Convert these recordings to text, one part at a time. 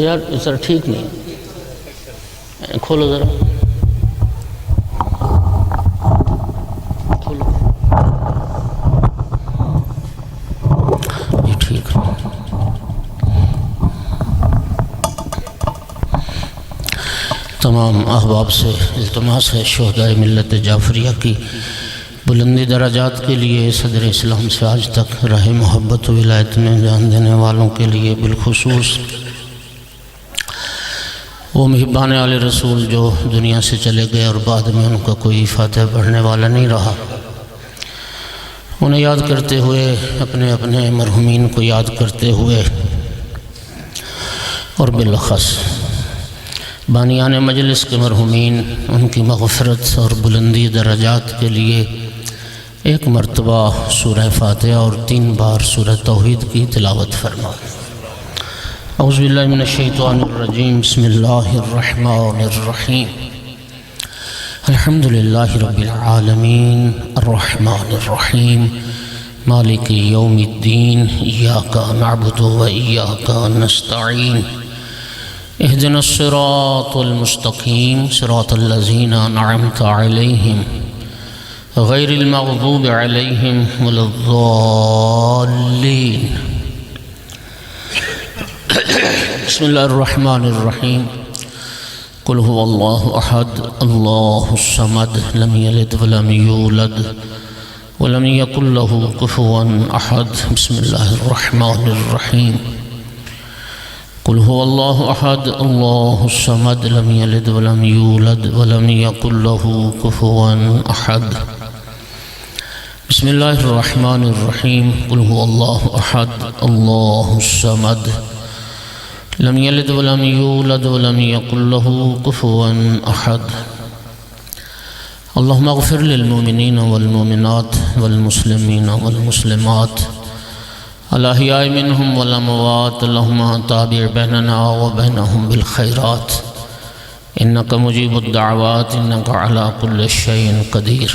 یار سر ٹھیک نہیں ہے، کھولو ذرا، کھولو یہ ٹھیک ہے۔ تمام احباب سے التماس ہے شہدائے ملت جعفریہ کی بلندی درجات کے لیے، صدر اسلام سے آج تک راہ محبت و ولایت میں جان دینے والوں کے لیے، بالخصوص وہ محبان آل رسول جو دنیا سے چلے گئے اور بعد میں ان کا کوئی فاتح پڑھنے والا نہیں رہا، انہیں یاد کرتے ہوئے، اپنے اپنے مرحومین کو یاد کرتے ہوئے، اور بالاخص بانیان مجلس کے مرحومین، ان کی مغفرت اور بلندی درجات کے لیے ایک مرتبہ سورہ فاتحہ اور 3 بار سورہ توحید کی تلاوت فرما۔ اعوذ باللہ من الشیطان الرجیم، بسم اللہ الرحمن الرحیم، الحمدللہ رب العالمین، الرحمن الرحیم، مالک یوم الدین، ایاک نعبد و ایاک نستعین، اہدنا الصراط المستقیم، صراط الذین انعمت علیہم غیر المغضوب علیہم ولا الضالین۔ بسم اللہ الرحمن الرحیم، قل هو اللہ احد اللہ الصمد لم یلد ولم یولد ولم یکن له کفوا احد۔ بسم اللہ الرحمن الرحیم، قل هو اللہ احد اللہ الصمد لم یلد ولم یولد ولم یکن له کفوا احد۔ بسم اللہ الرحمن الرحیم، قل هو اللہ احد اللہ الصمد لم یلد ولم یولد ولم یکن له کفوا احد۔ اللہم اغفر للمؤمنین والمؤمنات والمسلمین والمسلمات الاحیاء منہم والاموات، اللہم تابع بیننا وبینہم بالخیرات انک مجیب الدعوات انک علی کل شیء قدیر۔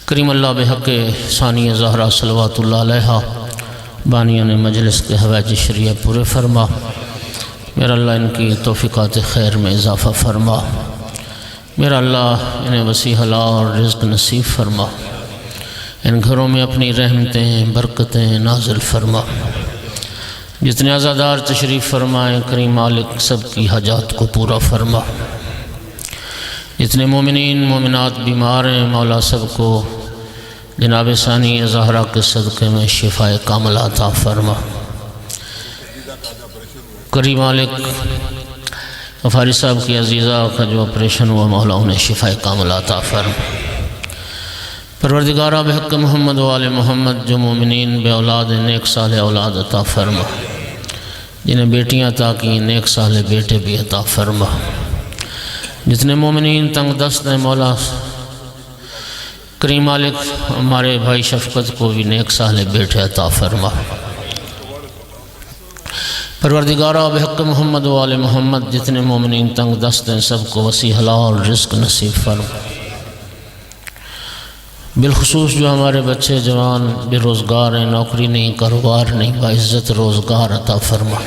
کریم اللہ بحق ثانی زہرا صلوات اللہ علیہ بانیان مجلس کے حوائج شریعہ پورے فرما، میرا اللہ ان کی توفیقات خیر میں اضافہ فرما، میرا اللہ انہیں وسیع حلال اور رزق نصیب فرما، ان گھروں میں اپنی رحمتیں برکتیں نازل فرما، جتنے عزادار تشریف فرمائیں کریم مالک سب کی حاجات کو پورا فرما، جتنے مومنین مومنات بیمار ہیں مولا سب کو جناب ثانی زہرا کے صدقے میں شفاء کاملہ عطا فرما۔ کریم مالک غفاری صاحب کی عزیزہ کا جو آپریشن ہوا مولا انہیں شفاء کاملہ عطا فرما۔ پروردگارہ بحق محمد و آل محمد جو مومنین بے اولاد نیک صالح اولاد عطا فرما، جنہیں بیٹیاں عطا کی نیک صالح بیٹے بھی عطا فرما، جتنے مومنین تنگ دست ہیں مولا کریم مالک ہمارے بھائی شفقت کو بھی نیک صالح بیٹے عطا فرما۔ پروردگارہ بحق محمد و آل محمد جتنے مومنین تنگ دست ہیں سب کو وسیع حلال رزق نصیب فرما، بالخصوص جو ہمارے بچے جوان بے روزگار ہیں، نوکری نہیں کاروبار نہیں، باعزت روزگار عطا فرما،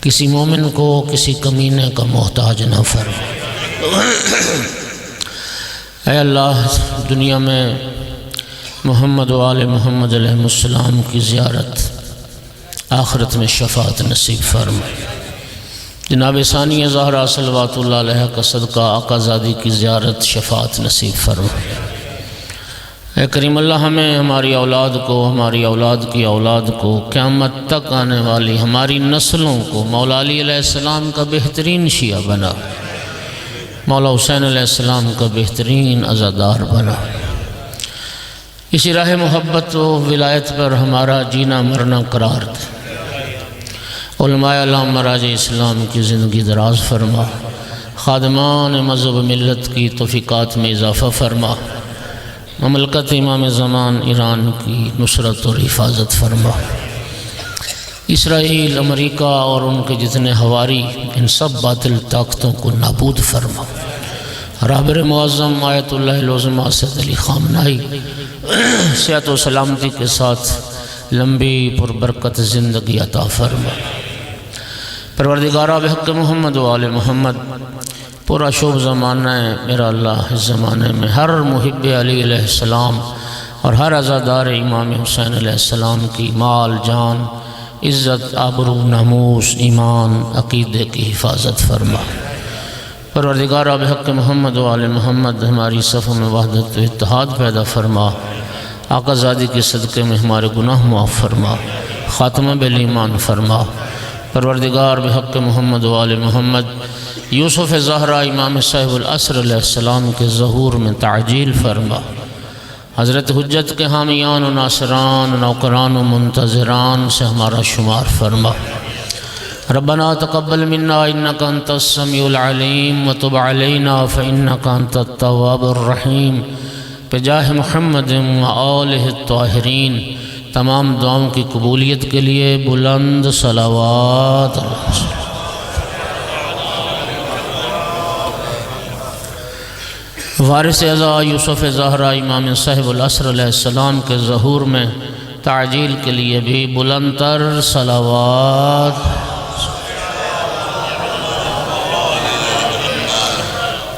کسی مومن کو کسی کمینے کا محتاج نہ فرما۔ اے اللہ دنیا میں محمد و آل محمد علیہ السلام کی زیارت، آخرت میں شفاعت نصیب فرما، جناب ثانی زہرا صلوات اللہ علیہ کا صدقہ آقا زادی کی زیارت شفاعت نصیب فرما۔ اے کریم اللہ ہمیں ہماری اولاد کو ہماری اولاد کی اولاد کو قیامت تک آنے والی ہماری نسلوں کو مولا علی علیہ السلام کا بہترین شیعہ بنا، مولا حسین علیہ السلام کا بہترین عزادار بنا، اسی راہ محبت و ولایت پر ہمارا جینا مرنا قرار دے۔ علماء علام مراج اسلام کی زندگی دراز فرما، خادمان مذہب ملت کی توفیقات میں اضافہ فرما، مملکت امام زمان ایران کی نصرت اور حفاظت فرما، اسرائیل امریکہ اور ان کے جتنے ہواری ان سب باطل طاقتوں کو نابود فرما۔ رابر معظم آیت اللہ العظمہ سید علی خامنائی صحت و سلامتی کے ساتھ لمبی پربرکت زندگی عطا فرما۔ پروردگارہ بحق محمد و آل محمد، پورا شوب زمانہ ہے میرا اللہ، اس زمانے میں ہر محب علی علیہ السلام اور ہر عزادار امام حسین علیہ السلام کی مال جان عزت آبرو ناموس ایمان عقیدے کی حفاظت فرما۔ پروردگارہ بحق محمد و آل محمد، ہماری صفوں میں وحدت و اتحاد پیدا فرما۔ آقا زادی کے صدقے میں ہمارے گناہ معاف فرما، خاتمہ بالایمان فرما۔ پروردگار بحق محمد و آل محمد، یوسف زہرا امام صاحب العصر علیہ السلام کے ظہور میں تعجیل فرما۔ حضرت حجت کے حامیان و ناصران، نوکران و منتظران سے ہمارا شمار فرما۔ ربنا تقبل منا انک انت السمیع العلیم وتب علینا فانک انت التواب الرحیم، بجاہ محمد و آلہ الطاہرین۔ تمام دعاؤں کی قبولیت کے لیے بلند صلوات۔ وارث اعزا یوسف زہرا امام صاحب العصر علیہ السلام کے ظہور میں تعجیل کے لیے بھی بلند تر صلوات۔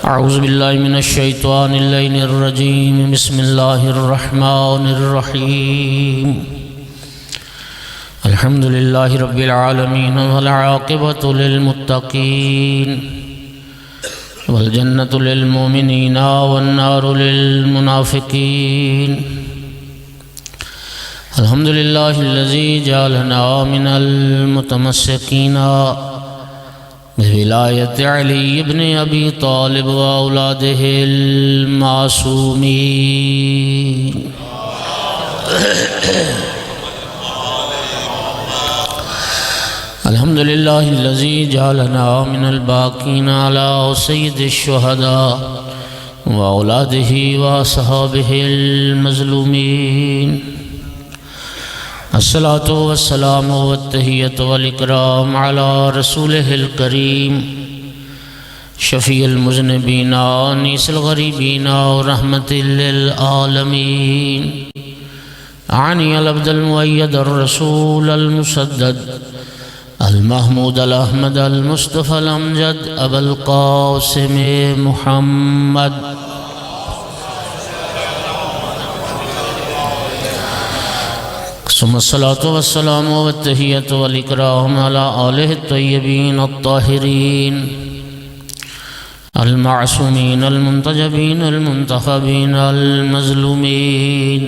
اعوذ باللہ من الشیطان اللعین الرجیم، بسم اللہ الرحمن الرحیم۔ الحمد للہ رب العالمین والعاقبۃ للمتقین والجنة للمؤمنین والنار للمنافقین۔ الحمد للہ الذی جعلنا من المتمسکین بولایت علی ابن ابی طالب و اولادہ المعصومین۔ الحمد للہ الذی جعلنا من الباقین علی سید الشہداء و اولادہ و اصحابہ المظلومین۔ الصلاة والسلام والتحیۃ والاکرام علی رسولہ الکریم، شفیع المذنبین انیس الغریبین ورحمۃ للعالمین، عنی العبد المؤید الرسول المسدد المحمود الاحمد المصطفى الامجد ابا القاسم محمد۔ ثم الصلاة والسلام والتحیۃ والاکرام علی آلہ الطیبین الطاہرین المعصومین المنتجبین المنتخبین المظلومین،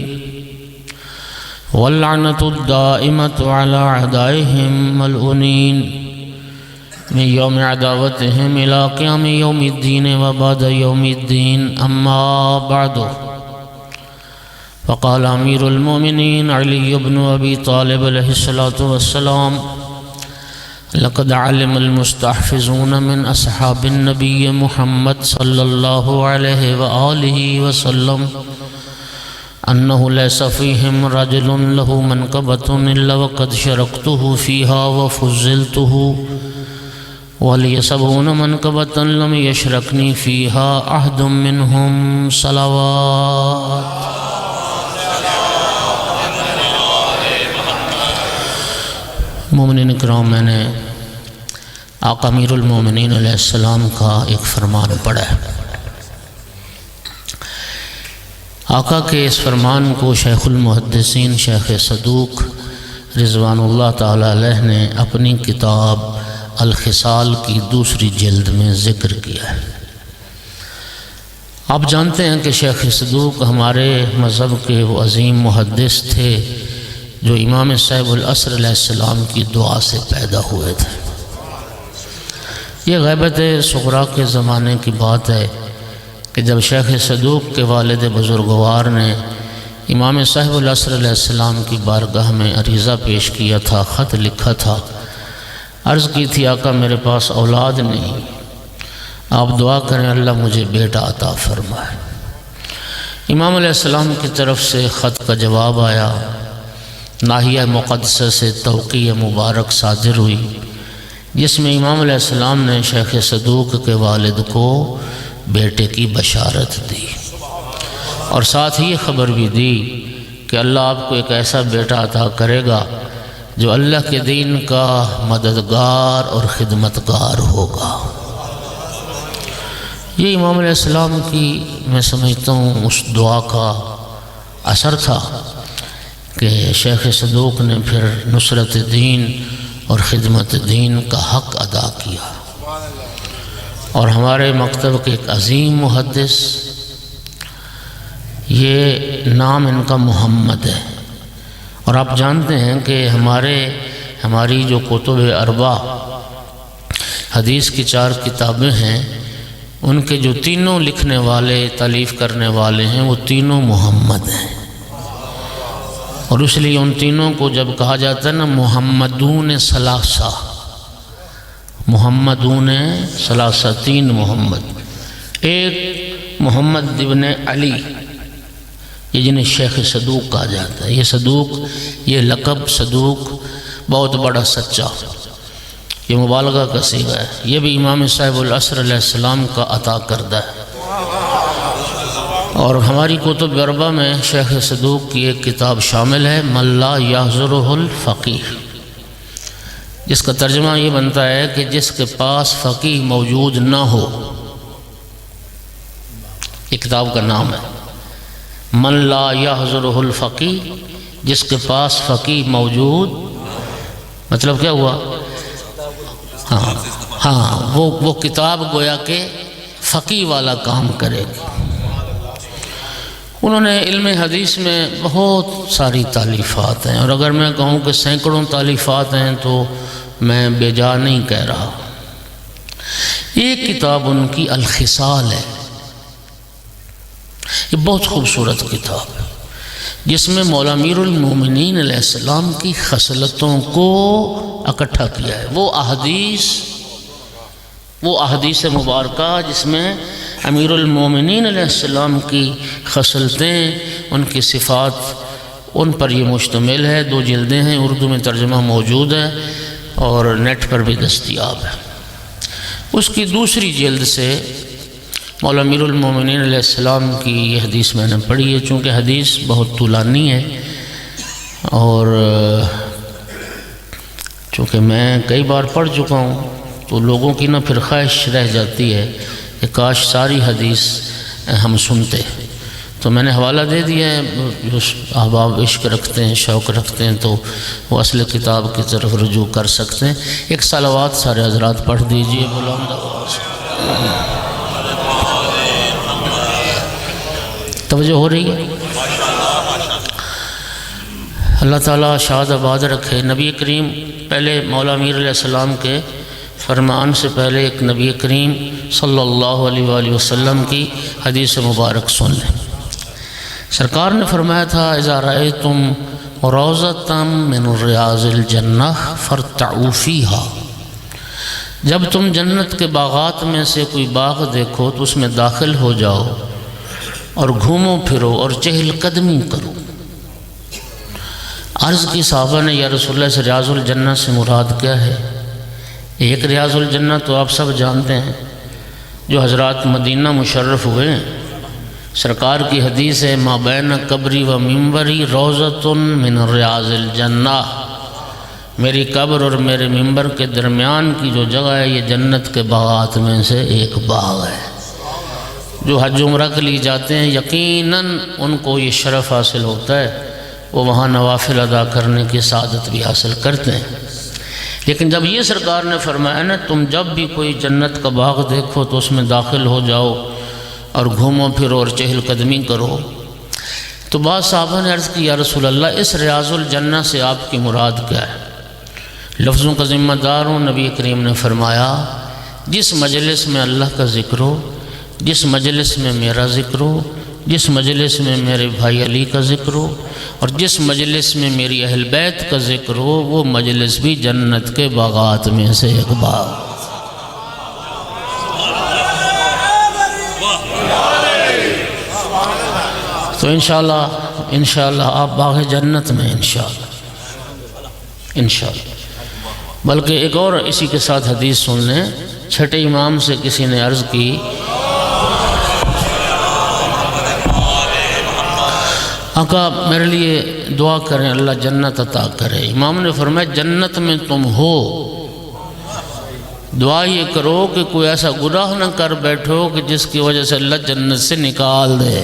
واللعنۃ الدائمۃ علی اعدائہم ملعونین من یوم عداوتہم الی قیام یوم الدین و بعد یوم الدین، اما بعد۔ فقال امیر المومنین علی بن ابی طالب علیہ السلام: لقد علم المستحفظون من اصحاب النبی محمد صلی اللہ علیہ وآلہ وسلم انه ليس فيهم رجل له منقبة الا وقد شركته فيها وفضلته، ولي 70 منقبة لم يشركني فيها أحد منهم صلوات۔ مومنین اکرام، میں نے آقا امیر المومنین علیہ السلام کا ایک فرمان پڑھا ہے۔ آقا کے اس فرمان کو شیخ المحدثین شیخ صدوق رضوان اللہ تعالیٰ علیہ نے اپنی کتاب الخصال کی دوسری جلد میں ذکر کیا ہے۔ آپ جانتے ہیں کہ شیخ صدوق ہمارے مذہب کے وہ عظیم محدث تھے جو امام صاحب العصر علیہ السلام کی دعا سے پیدا ہوئے تھے۔ یہ غیبت صغریٰ کے زمانے کی بات ہے کہ جب شیخ صدوق کے والد بزرگوار نے امام صاحب العصر علیہ السلام کی بارگاہ میں عریضہ پیش کیا تھا، خط لکھا تھا، عرض کی تھی آقا میرے پاس اولاد نہیں، آپ دعا کریں اللہ مجھے بیٹا عطا فرمائے۔ امام علیہ السلام کی طرف سے خط کا جواب آیا، ناحیہ مقدسہ سے توقیع مبارک صادر ہوئی، جس میں امام علیہ السلام نے شیخ صدوق کے والد کو بیٹے کی بشارت دی، اور ساتھ ہی یہ خبر بھی دی کہ اللہ آپ کو ایک ایسا بیٹا عطا کرے گا جو اللہ کے دین کا مددگار اور خدمتگار ہوگا۔ یہ امام علیہ السلام کی میں سمجھتا ہوں اس دعا کا اثر تھا کہ شیخ صدوق نے پھر نصرت دین اور خدمت دین کا حق ادا کیا۔ اور ہمارے مکتب کے ایک عظیم محدث، یہ نام ان کا محمد ہے، اور آپ جانتے ہیں کہ ہماری جو کتب اربع حدیث کی 4 کتابیں ہیں، ان کے جو تینوں لکھنے والے تالیف کرنے والے ہیں وہ تینوں محمد ہیں، اور اس لیے ان تینوں کو جب کہا جاتا ہے نا محمدون ثلاثہ، محمدون ثلاثہ، 3 محمد، ایک محمد ابن علی، یہ جنہیں شیخ صدوق کہا جاتا ہے۔ یہ صدوق، یہ لقب صدوق بہت بڑا سچا، یہ مبالغہ کا صیغہ ہے، یہ بھی امام صاحب العصر علیہ السلام کا عطا کردہ ہے۔ اور ہماری کتب اربع میں شیخ صدوق کی ایک کتاب شامل ہے، من لا یحضرہ الفقیہ، جس کا ترجمہ یہ بنتا ہے کہ جس کے پاس فقیہ موجود نہ ہو، یہ کتاب کا نام ہے، من لا یحضرہ الفقیہ، جس کے پاس فقیہ موجود، مطلب کیا ہوا؟ ہاں وہ کتاب گویا کہ فقیہ والا کام کرے گی۔ انہوں نے علم حدیث میں بہت ساری تالیفات ہیں، اور اگر میں کہوں کہ سینکڑوں تالیفات ہیں تو میں بے جا نہیں کہہ رہا۔ ایک کتاب ان کی الخصال ہے، یہ بہت خوبصورت کتاب ہے، جس میں مولا امیر المومنین علیہ السلام کی خصلتوں کو اکٹھا کیا ہے۔ وہ احادیث مبارکہ جس میں امیر المومنین علیہ السلام کی خصلتیں، ان کی صفات، ان پر یہ مشتمل ہے۔ 2 جلدیں ہیں، اردو میں ترجمہ موجود ہے اور نیٹ پر بھی دستیاب ہے۔ اس کی دوسری جلد سے مولا امیر المومنین علیہ السلام کی یہ حدیث میں نے پڑھی ہے، چونکہ حدیث بہت طولانی ہے اور چونکہ میں کئی بار پڑھ چکا ہوں تو لوگوں کی نہ پھر خواہش رہ جاتی ہے کہ کاش ساری حدیث ہم سنتے، تو میں نے حوالہ دے دیا ہے۔ جو احباب عشق رکھتے ہیں، شوق رکھتے ہیں، تو وہ اصل کتاب کی طرف رجوع کر سکتے ہیں۔ ایک صلوات سارے حضرات پڑھ دیجئے، بلند آواز سے۔ توجہ ہو رہی ہے؟ اللہ تعالیٰ شاد آباد رکھے۔ نبی کریم، پہلے مولا امیر علیہ السلام کے فرمان سے پہلے ایک نبی کریم صلی اللہ علیہ وآلہ وسلم کی حدیث مبارک سن لیں۔ سرکار نے فرمایا تھا، اذا رأیتم روضۃ من ریاض الجنہ فارتعوا فیہا، جب تم جنت کے باغات میں سے کوئی باغ دیکھو تو اس میں داخل ہو جاؤ اور گھومو پھرو اور چہل قدمی کرو۔ عرض کی صحابہ نے، یا رسول اللہ، سے ریاض الجنہ سے مراد کیا ہے؟ ایک ریاض الجنہ تو آپ سب جانتے ہیں، جو حضرات مدینہ مشرف ہوئے ہیں، سرکار کی حدیث ہے، ما بین قبری و ممبری روضۃ من ریاض الجنہ، میری قبر اور میرے ممبر کے درمیان کی جو جگہ ہے یہ جنت کے باغات میں سے ایک باغ ہے۔ جو حج عمرہ کے لیے جاتے ہیں یقیناً ان کو یہ شرف حاصل ہوتا ہے، وہ وہاں نوافل ادا کرنے کی سعادت بھی حاصل کرتے ہیں۔ لیکن جب یہ سرکار نے فرمایا نا، تم جب بھی کوئی جنت کا باغ دیکھو تو اس میں داخل ہو جاؤ اور گھومو پھرو اور چہل قدمی کرو، تو بعض صحابہ نے عرض کی، یا رسول اللہ، اس ریاض الجنہ سے آپ کی مراد کیا ہے؟ لفظوں کا ذمہ دار ہوں۔ نبی کریم نے فرمایا، جس مجلس میں اللہ کا ذکر ہو، جس مجلس میں میرا ذکر ہو، جس مجلس میں میرے بھائی علی کا ذکر ہو، اور جس مجلس میں میری اہل بیت کا ذکر ہو، وہ مجلس بھی جنت کے باغات میں سے ایک باغ۔ تو انشاءاللہ آپ باغ جنت میں انشاءاللہ۔ بلکہ ایک اور اسی کے ساتھ حدیث سن لیں۔ چھٹے امام سے کسی نے عرض کی، آقا میرے لیے دعا کریں اللہ جنت عطا کرے۔ امام نے فرمایا جنت میں تم ہو، دعا یہ کرو کہ کوئی ایسا گناہ نہ کر بیٹھو کہ جس کی وجہ سے اللہ جنت سے نکال دے۔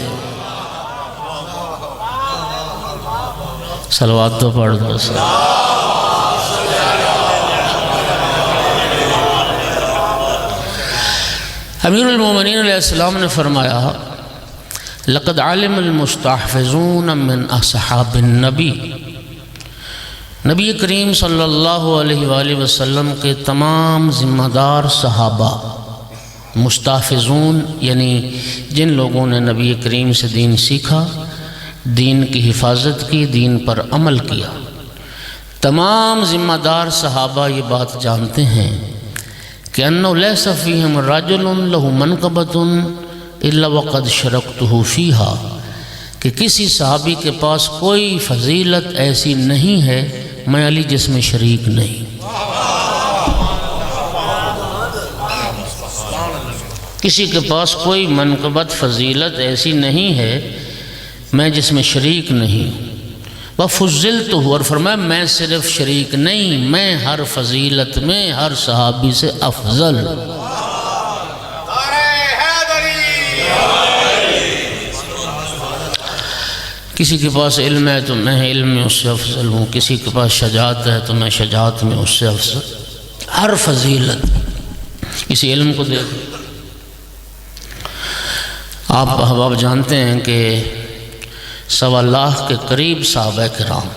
صلوات تو پڑھ دو۔ امیر المومنین علیہ السلام نے فرمایا لقد علم المستحفظون من اصحاب النبی، نبی کریم صلی اللہ علیہ وآلہ وسلم کے تمام ذمہ دار صحابہ، مستحفظون یعنی جن لوگوں نے نبی کریم سے دین سیکھا، دین کی حفاظت کی، دین پر عمل کیا، تمام ذمہ دار صحابہ یہ بات جانتے ہیں کہ انہو لیس فیہم رجل لہ منقبۃ الا وقد شرکتہ فیہا، کہ کسی صحابی کے پاس کوئی فضیلت ایسی نہیں ہے میں علی جس میں شریک نہیں۔ کسی کے پاس کوئی منقبت فضیلت ایسی نہیں ہے میں جس میں شریک نہیں۔ وَفُضِّلْتُهُ، اور فرمایا میں صرف شریک نہیں، میں ہر فضیلت میں ہر صحابی سے افضل۔ کسی کے پاس علم ہے تو میں علم میں اس سے افضل ہوں، کسی کے پاس شجاعت ہے تو میں شجاعت میں اس سے افضل، ہر فضیلت اسی علم کو دیکھ۔ آپ احباب جانتے ہیں کہ 1.25 لاکھ کے قریب صحابہ کرام،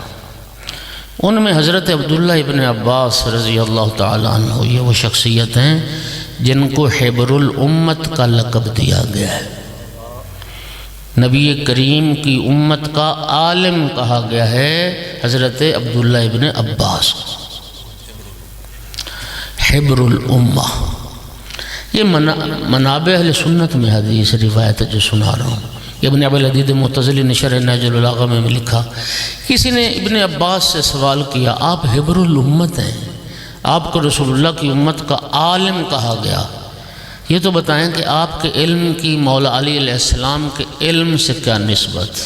ان میں حضرت عبداللہ ابن عباس رضی اللہ تعالیٰ عنہ یہ وہ شخصیت ہیں جن کو حبر الامت کا لقب دیا گیا ہے۔ نبی کریم کی امت کا عالم کہا گیا ہے حضرت عبداللہ ابن عباس، حبر الامہ۔ یہ منابع اہل سنت میں حدیث روایت جو سنا رہا ہوں، ابن ابی العدید معتزلی نے شرح نہج البلاغہ میں لکھا، کسی نے ابن عباس سے سوال کیا آپ حبر الامت ہیں، آپ کو رسول اللہ کی امت کا عالم کہا گیا، یہ تو بتائیں کہ آپ کے علم کی مولا علی علیہ السلام کے علم سے کیا نسبت؟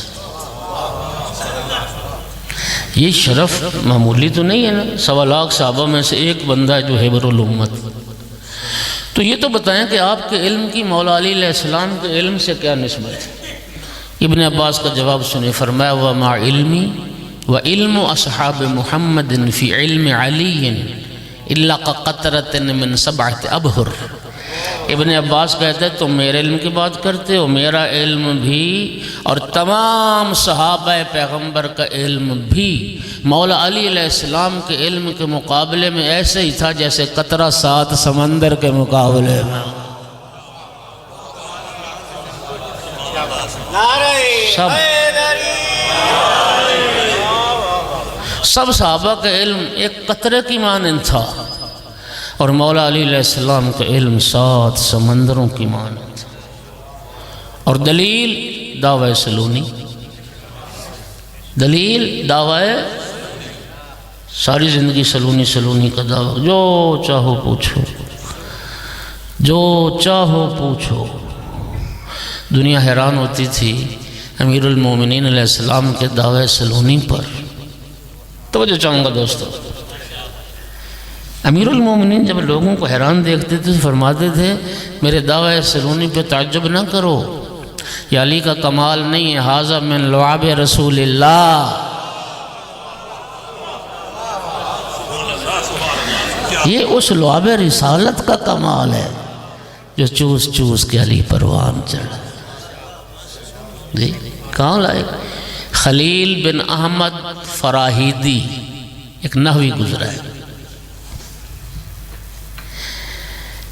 یہ شرف معمولی تو نہیں ہے نا، 1.25 لاکھ صحابہ میں سے ایک بندہ ہے جو حبر الامت، تو یہ تو بتائیں کہ آپ کے علم کی مولا علی علیہ السلام کے علم سے کیا نسبت؟ ابن عباس کا جواب سنے، فرمایا وَمَا عِلْمِ وَعِلْمُ أَصْحَابِ مُحَمَّدٍ فِي عِلْمِ عَلِيٍّ إِلَّا قَطْرَةٍ مِّن 7 أَبْحُرٍ۔ ابن عباس کہتے ہیں تم میرے علم کی بات کرتے ہو، میرا علم بھی اور تمام صحابہ پیغمبر کا علم بھی مولا علی علیہ السلام کے علم کے مقابلے میں ایسے ہی تھا جیسے قطرہ 7 سمندر کے مقابلے میں۔ سب صحابہ کا علم ایک قطرے کی مانند تھا اور مولا علی علیہ السلام کا علم 7 سمندروں کی مانند تھا۔ اور دلیل دعوی سلونی، دلیل دعوی، ساری زندگی سلونی کا دعوی، جو چاہو پوچھو، جو چاہو پوچھو۔ دنیا حیران ہوتی تھی امیر المومنین علیہ السلام کے دعوی سلونی پر۔ توجہ چاہوں گا دوستو، امیر المومنین جب لوگوں کو حیران دیکھتے تھے فرماتے تھے میرے دعوی سلونی پہ تعجب نہ کرو، یہ علی کا کمال نہیں ہے، ھذا من لعاب رسول اللہ، یہ اس لعاب رسالت کا کمال ہے جو چوس چوس کے علی پروان چڑھا۔ جی کہاں لائے؟ خلیل بن احمد فراہیدی ایک نحوی گزرا ہے،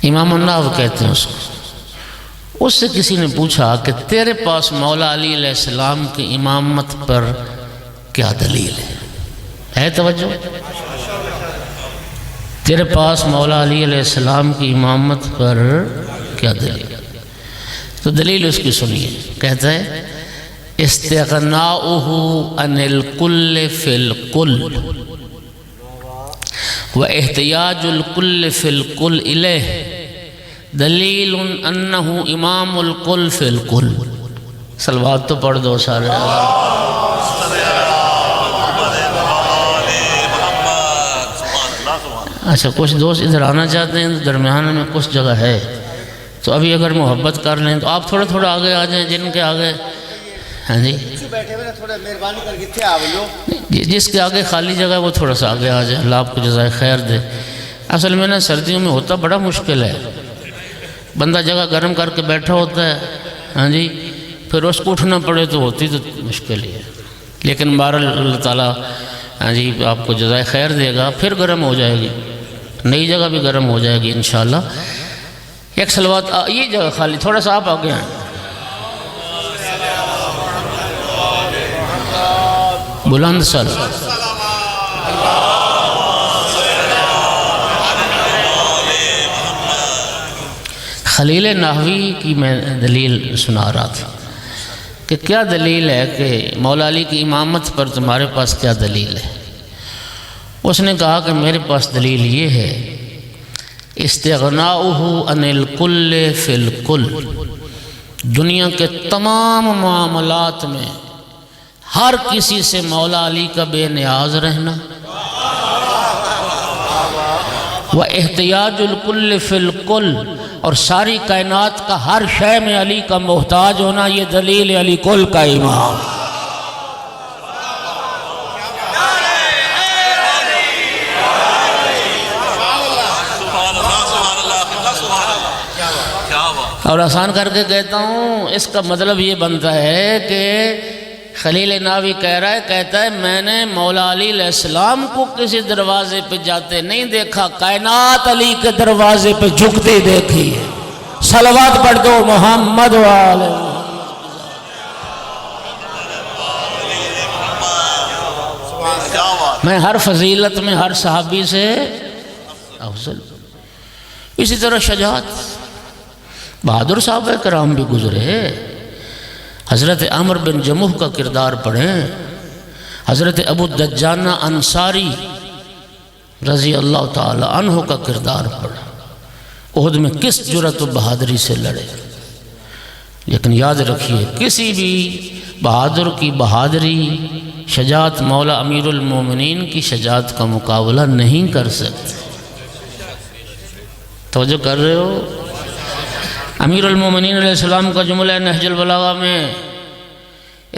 امام النحو کہتے ہیں اس کو۔ اس سے کسی نے پوچھا کہ تیرے پاس مولا علی علیہ السلام کی امامت پر کیا دلیل ہے توجہ؟ تیرے پاس مولا علی علیہ السلام کی امامت پر کیا دلیل؟ تو دلیل اس کی سنیے، کہتا ہے استغناؤہ عن الکل فی الکل واحتیاج الکل فی الکل الیہ دلیل انہ امام الکل فی الکل۔ صلوات تو پڑھ دو سارے. اچھا کچھ دوست ادھر آنا چاہتے ہیں تو درمیان میں کچھ جگہ ہے تو ابھی اگر محبت کر لیں تو آپ تھوڑا تھوڑا آگے آ جائیں جن کے آگے. ہاں جی جس کے آگے خالی جگہ وہ تھوڑا سا آگے آ جائے. اللہ آپ کو جزائے خیر دے. اصل میں نا سردیوں میں ہوتا بڑا مشکل ہے. بندہ جگہ گرم کر کے بیٹھا ہوتا ہے. ہاں جی پھر اس کو اٹھنا پڑے تو ہوتی تو مشکل ہی ہے. لیکن بہرحال اللہ تعالیٰ ہاں جی آپ کو جزائے خیر دے گا. پھر گرم ہو جائے گی. نئی جگہ بھی گرم ہو جائے گی انشاءاللہ. ایک صلوات یہ جگہ خالی تھوڑا سا آپ آگے آئیں. بلند سر. خلیل نحوی کی میں دلیل سنا رہا تھا کہ کیا دلیل ہے کہ مولا علی کی امامت پر تمہارے پاس کیا دلیل ہے. اس نے کہا کہ میرے پاس دلیل یہ ہے استغناؤہ عن الکل فی الکل. دنیا کے تمام معاملات میں ہر کسی سے مولا علی کا بے نیاز رہنا. وَاحْتِيَاجُ الْكُلِّ فِي الْكُلِّ اور ساری کائنات کا ہر شے میں علی کا محتاج ہونا. یہ دلیل علی کل کا امام. اور آسان کر کے کہتا ہوں اس کا مطلب یہ بنتا ہے کہ خلیل نحوی کہہ رہا ہے کہتا ہے میں نے مولا علی علیہ السلام کو کسی دروازے پہ جاتے نہیں دیکھا. کائنات علی کے دروازے پہ جھکتے دیکھی ہے. صلوات پڑھ دو محمد والے. میں ہر فضیلت میں ہر صحابی سے افضل. اسی طرح شجاعت بہادر صحابہ کرام بھی گزرے. حضرت عمر بن جموح کا کردار پڑھیں. حضرت ابو دجانہ انصاری رضی اللہ تعالی عنہ کا کردار پڑھیں. احد میں کس جرأت و بہادری سے لڑے. لیکن یاد رکھیے کسی بھی بہادر کی بہادری شجاعت مولا امیر المومنین کی شجاعت کا مقابلہ نہیں کر سکتے. توجہ کر رہے ہو؟ امیر المومنین علیہ السلام کا جملہ نہج البلاغہ میں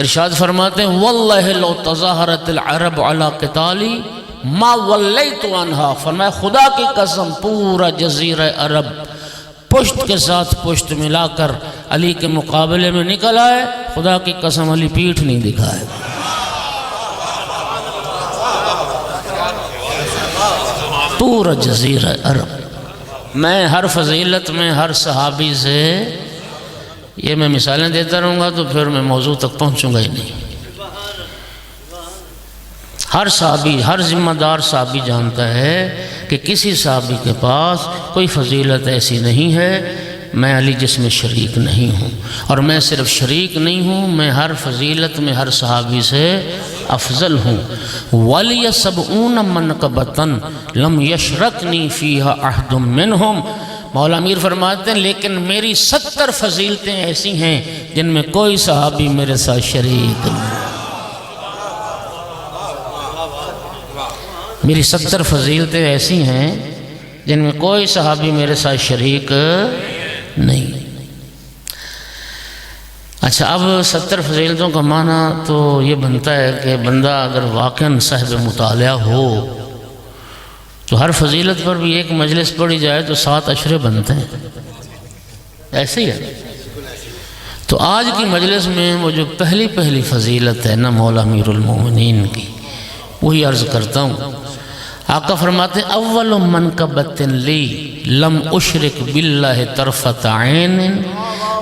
ارشاد فرماتے ہیں واللہ لو تظاہرت العرب علی قتالی ما ولیت عنہا. فرمایا خدا کی قسم پورا جزیرہ عرب پشت کے ساتھ پشت ملا کر علی کے مقابلے میں نکل آئے. خدا کی قسم علی پیٹھ نہیں دکھائے. پورا جزیرہ عرب. میں ہر فضیلت میں ہر صحابی سے یہ میں مثالیں دیتا رہوں گا تو پھر میں موضوع تک پہنچوں گا ہی نہیں. ہر صحابی ہر ذمہ دار صحابی جانتا ہے کہ کسی صحابی کے پاس کوئی فضیلت ایسی نہیں ہے میں علی جس میں شریک نہیں ہوں. اور میں صرف شریک نہیں ہوں میں ہر فضیلت میں ہر صحابی سے افضل ہوں. وَلِيَ سَبْعُونَ مَنْقَبَةً لَمْ يَشْرَكْنِي فِيهَا أَحْدٌ مِّنْهُمْ. مولا امیر فرماتے ہیں لیکن میری 70 فضیلتیں ایسی ہیں جن میں کوئی صحابی میرے ساتھ شریک نہیں. میری 70 فضیلتیں ایسی ہیں جن میں کوئی صحابی میرے ساتھ شریک نہیں. اچھا اب 70 فضیلتوں کا معنی تو یہ بنتا ہے کہ بندہ اگر واقعاً صاحب مطالعہ ہو تو ہر فضیلت پر بھی ایک مجلس پڑھی جائے تو 7 عشرے بنتے ہیں. ایسے ہی ہے. تو آج کی مجلس میں وہ جو پہلی فضیلت ہے نا مولا امیر المومنین کی وہی عرض کرتا ہوں. آقا فرماتے ہیں اول منقبت لی لم اشرک باللہ طرفت عین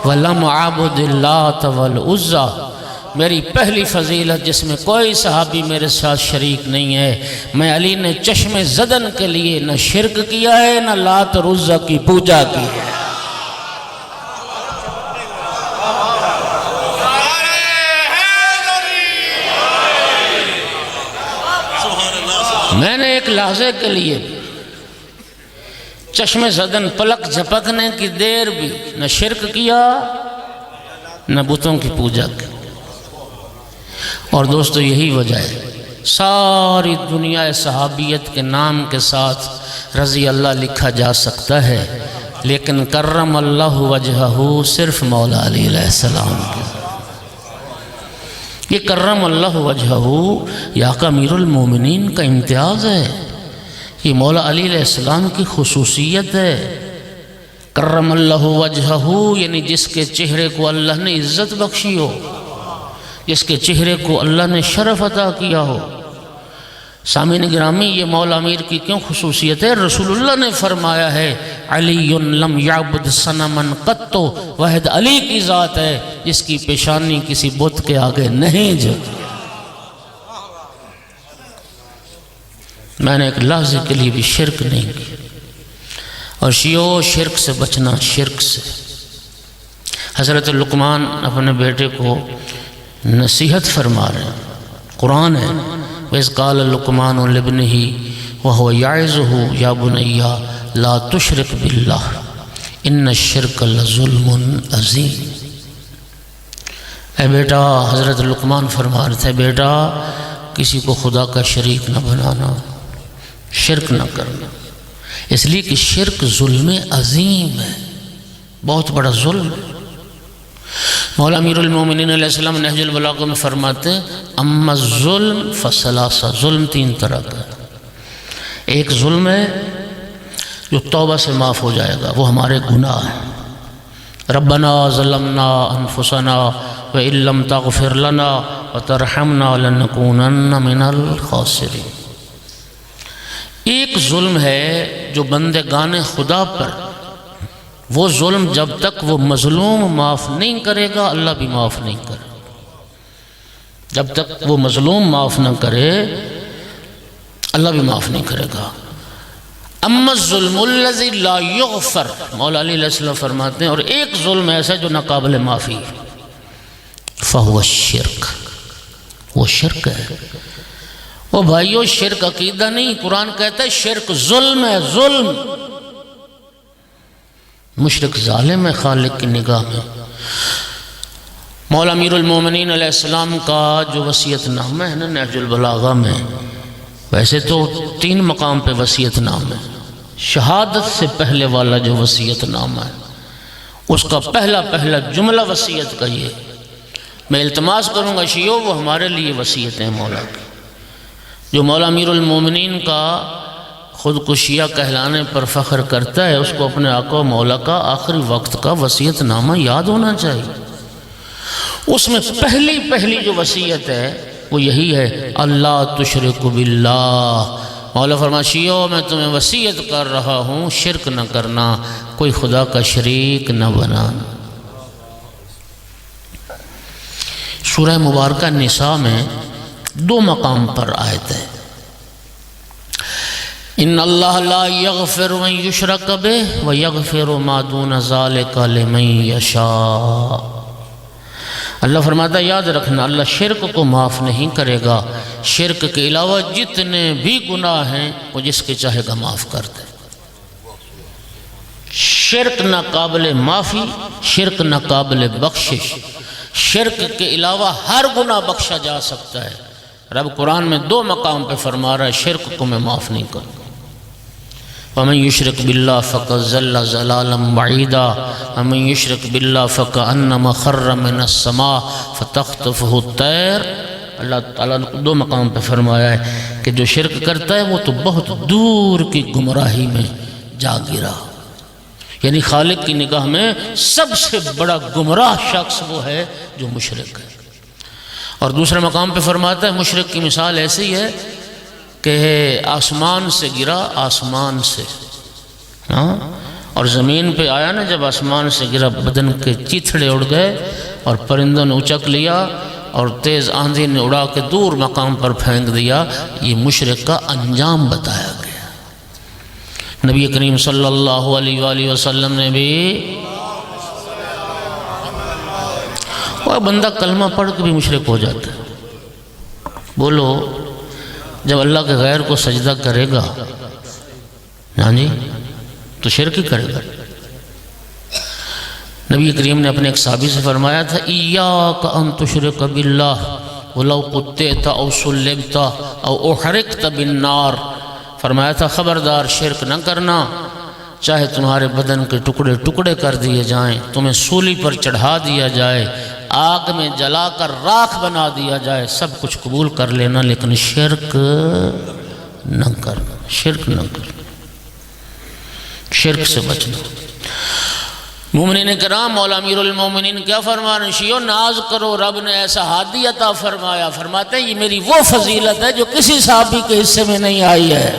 ولم عابد اللات والعزی. میری پہلی فضیلت جس میں کوئی صحابی میرے ساتھ شریک نہیں ہے میں علی نے چشم زدن کے لیے نہ شرک کیا ہے نہ لات اور عزی کی پوجا کی ہے. میں نے ایک لحظے کے لیے چشم زدن پلک جھپکنے کی دیر بھی نہ شرک کیا نہ بتوں کی پوجا کی۔ اور دوستو یہی وجہ ہے ساری دنیا صحابیت کے نام کے ساتھ رضی اللہ لکھا جا سکتا ہے، لیکن کرم اللہ وجہہ صرف مولا علی علیہ السلام کے۔ یہ کرم اللہ وجہہ یا امیر المومنین کا امتیاز ہے، یہ مولا علی علیہ السلام کی خصوصیت ہے۔ کرم اللہ وجہہ یعنی جس کے چہرے کو اللہ نے عزت بخشی ہو، جس کے چہرے کو اللہ نے شرف عطا کیا ہو۔ سامعین گرامی، یہ مولا امیر کی کیوں خصوصیت ہے؟ رسول اللہ نے فرمایا ہے علی لم یعبد صنما قط، واحد علی کی ذات ہے جس کی پیشانی کسی بت کے آگے نہیں جھکی۔ میں نے ایک لحظے کے لیے بھی شرک نہیں کی، اور شیعو شرک سے بچنا، شرک سے۔ حضرت لقمان اپنے بیٹے کو نصیحت فرما رہے ہیں، قرآن ہے وَإِذْ قَالَ لُقْمَانُ لِابْنِهِ وَهُوَ يَعِظُهُ يَا بُنَيَّ لَا تُشْرِكْ بِاللَّهِ إِنَّ الشِّرْكَ لَظُلْمٌ عَظِيمٌ۔ اے بیٹا، حضرت لقمان فرما رہے تھے، بیٹا کسی کو خدا کا شریک نہ بنانا، شرک نہ کرنا، اس لیے کہ شرک ظلم عظیم ہے، بہت بڑا ظلم ہے۔ مولا امیر المومنین علیہ السلام نہج البلاغہ میں فرماتے ہیں اما الظلم فثلاثہ، ظلم تین طرح کا ہے۔ ایک ظلم ہے جو توبہ سے معاف ہو جائے گا، وہ ہمارے گناہ ہیں۔ ربنا ظلمنا انفسنا وَإِن لَّمْ تَغْفِرْ لَنَا وَتَرْحَمْنَا لَنَكُونَنَّ مِنَ الْخَاسِرِينَ۔ ایک ظلم ہے جو بندگان خدا پر، وہ ظلم جب تک وہ مظلوم معاف نہیں کرے گا اللہ بھی معاف نہیں کرے، جب تک وہ مظلوم معاف نہ کرے اللہ بھی معاف نہیں کرے گا۔ اما الظلم الذی لا یغفر، مولا علی علیہ السلام فرماتے ہیں، اور ایک ظلم ایسا جو ناقابل معافی ہے، فہو الشرک، وہ شرک ہے۔ وہ بھائیو شرک عقیدہ نہیں، قرآن کہتا ہے شرک ظلم ہے، ظلم۔ مشرک ظالم ہے خالق کی نگاہ میں۔ مولا امیر المومنین علیہ السلام کا جو وصیت نامہ ہے نا نہج البلاغہ میں، ویسے تو 3 مقام پہ وصیت نامہ ہے، شہادت سے پہلے والا جو وصیت نامہ ہے اس کا پہلا جملہ وصیت کا یہ، میں التماس کروں گا شیعو وہ ہمارے لیے وصیت ہیں مولا کی۔ جو مولا امیر المومنین کا خودکشیہ کہلانے پر فخر کرتا ہے، اس کو اپنے آقا و مولا کا آخری وقت کا وصیت نامہ یاد ہونا چاہیے۔ اس میں پہلی جو وصیت ہے وہ یہی ہے، اللہ تشرک باللہ۔ مولا فرما شیعو میں تمہیں وصیت کر رہا ہوں شرک نہ کرنا، کوئی خدا کا شریک نہ بنانا۔ سورہ مبارکہ نساء میں 2 مقام پر آیت ہے، ان اللہ لا یغفر من یشرک بہ ویغفر ما دون ذالک لمن یشاء۔ اللہ فرماتا ہے یاد رکھنا اللہ شرک کو معاف نہیں کرے گا، شرک کے علاوہ جتنے بھی گناہ ہیں وہ جس کے چاہے گا معاف کر دے۔ شرک نہ قابل معافی، شرک نہ قابل بخشش، شرک کے علاوہ ہر گناہ بخشا جا سکتا ہے۔ رب قرآن میں 2 مقام پہ فرما رہا ہے شرک کو میں معاف نہیں کروں۔ وَمَن يُشْرِكْ بِاللَّهِ فَقَدْ ضَلَّ ضَلَالًا بَعِيدًا وَمَن يُشْرِكْ بِاللَّهِ فَكَأَنَّمَا خَرَّ مِنَ السَّمَاءِ فَتَخْطَفُهُ الطَّيْرُ۔ اللہ تعالیٰ نے 2 مقام پہ فرمایا ہے کہ جو شرک کرتا ہے وہ تو بہت دور کی گمراہی میں جا گرا، یعنی خالق کی نگاہ میں سب سے بڑا گمراہ شخص وہ ہے جو مشرک ہے۔ اور دوسرے مقام پہ فرماتا ہے مشرک کی مثال ایسی ہے کہ آسمان سے گرا، آسمان سے، اور زمین پہ آیا نا، جب آسمان سے گرا بدن کے چیتھڑے اڑ گئے اور پرندوں نے اچک لیا اور تیز آندھی نے اڑا کے دور مقام پر پھینک دیا۔ یہ مشرک کا انجام بتایا گیا۔ نبی کریم صلی اللہ علیہ وآلہ وسلم نے بھی، وہ بندہ کلمہ پڑھ کے بھی مشرک ہو جاتا ہے۔ بولو جب اللہ کے غیر کو سجدہ کرے گا ہاں جی تو شرک ہی کرے گا۔ نبی کریم نے اپنے ایک صحابی سے فرمایا تھا ایاک ان تشرک باللہ ولو قطعت او صلبت او احرقت بالنار، فرمایا تھا خبردار شرک نہ کرنا، چاہے تمہارے بدن کے ٹکڑے ٹکڑے کر دیے جائیں، تمہیں سولی پر چڑھا دیا جائے، آگ میں جلا کر راکھ بنا دیا جائے، سب کچھ قبول کر لینا، لیکن شرک نہ کرنا، شرک نہ کرنا، شرک سے بچنا۔ مومنین کرام، مولا امیر المومنین کیا فرمانے شیعو، ناز کرو رب نے ایسا ہادی عطا فرمایا، فرماتے ہیں یہ میری وہ فضیلت ہے جو کسی صحابی کے حصے میں نہیں آئی ہے۔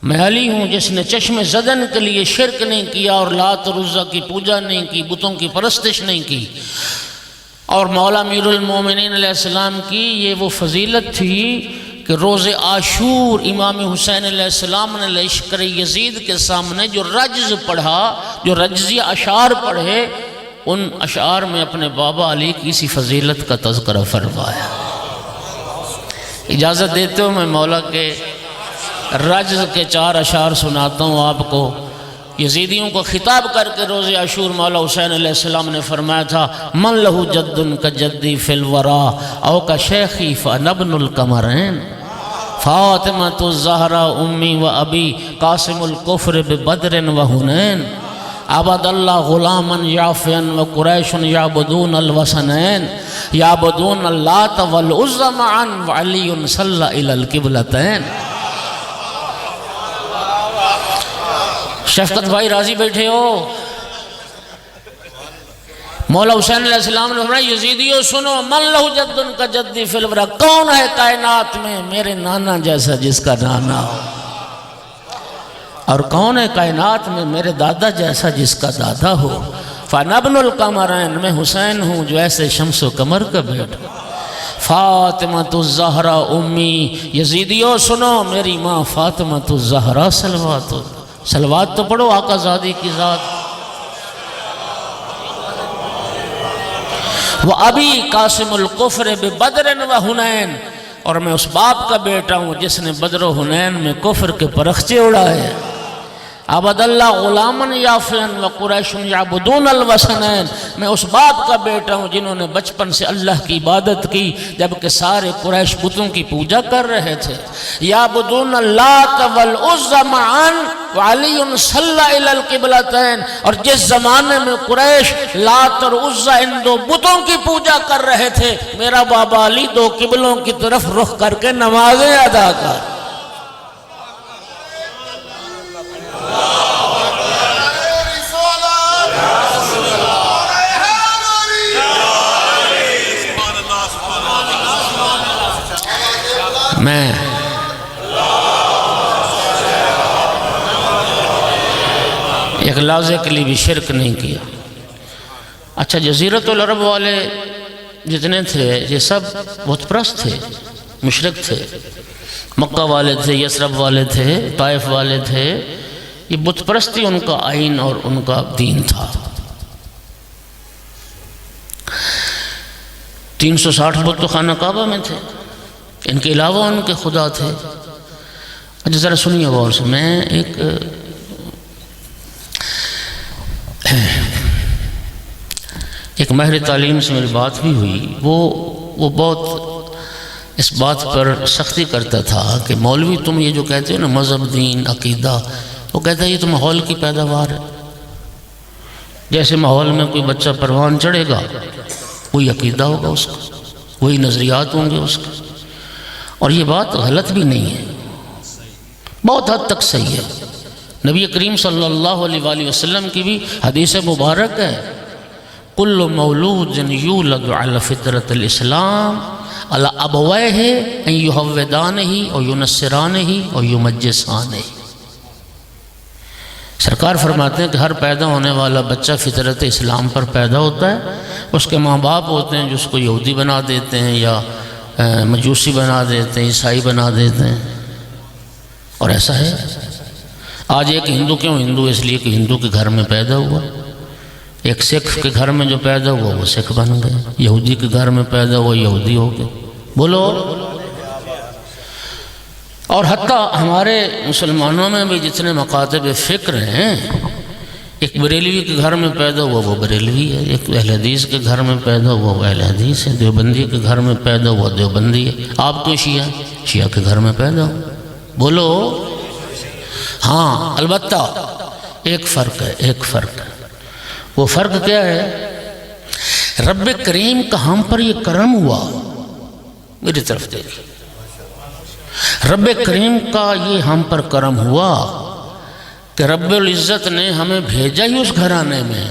میں علی ہوں جس نے چشم زدن کے لیے شرک نہیں کیا اور لات اور عزا کی پوجا نہیں کی، بتوں کی پرستش نہیں کی، اور مولا امیر المومنین علیہ السلام کی یہ وہ فضیلت تھی کہ روز عاشور امام حسین علیہ السلام نے لشکر یزید کے سامنے جو رجز پڑھا، جو رجزی اشعار پڑھے، ان اشعار میں اپنے بابا علی کی اسی فضیلت کا تذکرہ فرمایا۔ اجازت دیتے ہو میں مولا کے رجز کے 4 اشعار سناتا ہوں آپ کو۔ یزیدیوں کو خطاب کر کے روز عاشور مولا حسین علیہ السلام نے فرمایا تھا من لہو جد کا جدی فی الورا او کا شیخی فنبن القمرین فاطمۃ الزہرا امی و ابی قاسم الکفر ببدر و حنین عبد اللہ غلاما یافین و قریش یعبدون الوثنین یعبدون اللات والعزى معا وعلی صلی الی القبلتین۔ شفقت بھائی راضی بیٹھے ہو؟ مولا حسین علیہ السلام نے فرمایا یزیدیو سنو، من لہو جد کا جدی فی الورا، کون ہے کائنات میں میرے نانا جیسا جس کا نانا ہو، اور کون ہے کائنات میں میرے دادا جیسا جس کا دادا ہو، فنبن القمرین، میں حسین ہوں جو ایسے شمس و قمر کا بیٹا، فاطمۃ الزہرا امی، یزیدیو سنو میری ماں فاطمۃ الزہرا صلوات تو پڑھو آقا زادی کی ذات، وہ ابھی قاسم الکفر ببدر و حنین، اور میں اس باپ کا بیٹا ہوں جس نے بدر و حنین میں کفر کے پرخچے اڑائے، عبد اللہ غلاما یافین و قریش یعبدون الوثنین، میں اس باپ کا بیٹا ہوں جنہوں نے بچپن سے اللہ کی عبادت کی جبکہ سارے قریش بتوں کی پوجا کر رہے تھے، یعبدون اللات والعزى معا وعلی صلی الی القبلتین، اور جس زمانے میں قریش لات اور عزى ان 2 بتوں کی پوجا کر رہے تھے، میرا بابا علی 2 قبلوں کی طرف رخ کر کے نمازیں ادا کر۔ میں ایک لحظے کے لیے بھی شرک نہیں کیا۔ اچھا، جزیرت العرب والے جتنے تھے یہ سب بت پرست تھے، مشرک تھے، مکہ والے تھے، یثرب والے تھے، طائف والے تھے، یہ بت پرستی ان کا آئین اور ان کا دین تھا۔ 360 بت تو خانہ کعبہ میں تھے، ان کے علاوہ ان کے خدا تھے۔ اچھا ذرا سنیے غور سے، میں ایک ماہر تعلیم سے میری بات بھی ہوئی، وہ بہت اس بات پر سختی کرتا تھا کہ مولوی تم یہ جو کہتے ہو نا مذہب، دین، عقیدہ، وہ کہتا ہے یہ تو ماحول کی پیداوار ہے، جیسے ماحول میں کوئی بچہ پروان چڑھے گا وہی عقیدہ ہوگا اس کا، وہی نظریات ہوں گے اس کے، اور یہ بات غلط بھی نہیں ہے، بہت حد تک صحیح ہے۔ نبی کریم صلی اللہ علیہ وآلہ وسلم کی بھی حدیث مبارک ہے کل مولود یولد علی فطرت الاسلام علی ابویہ ان یحودانہ او ینصرانہ او یمجسانہ۔ سرکار فرماتے ہیں کہ ہر پیدا ہونے والا بچہ فطرت اسلام پر پیدا ہوتا ہے، اس کے ماں باپ ہوتے ہیں جو اس کو یہودی بنا دیتے ہیں یا مجوسی بنا دیتے ہیں، عیسائی بنا دیتے ہیں، اور ایسا ہے۔ آج ایک ہندو کیوں ہندو؟ اس لیے کہ ہندو کے گھر میں پیدا ہوا، ایک سکھ کے گھر میں جو پیدا ہوا وہ سکھ بن گئے، یہودی کے گھر میں پیدا ہوا یہودی ہو گئے، بولو۔ اور حتیٰ ہمارے مسلمانوں میں بھی جتنے مکاتب فکر ہیں، ایک بریلوی کے گھر میں پیدا ہوا وہ بریلوی ہے، ایک اہل حدیث کے گھر میں پیدا ہوا وہ اہل حدیث ہے، دیوبندی کے گھر میں پیدا ہوا دیوبندی ہے۔ آپ کیوں شیعہ؟ شیعہ کے گھر میں پیدا ہو، بولو۔ ہاں البتہ ایک فرق ہے، ایک فرق ہے۔ وہ فرق کیا ہے؟ رب کریم کا ہم پر یہ کرم ہوا، میری طرف دیکھیں، رب کریم کا یہ ہم پر کرم ہوا کہ رب العزت نے ہمیں بھیجا ہی اس گھرانے میں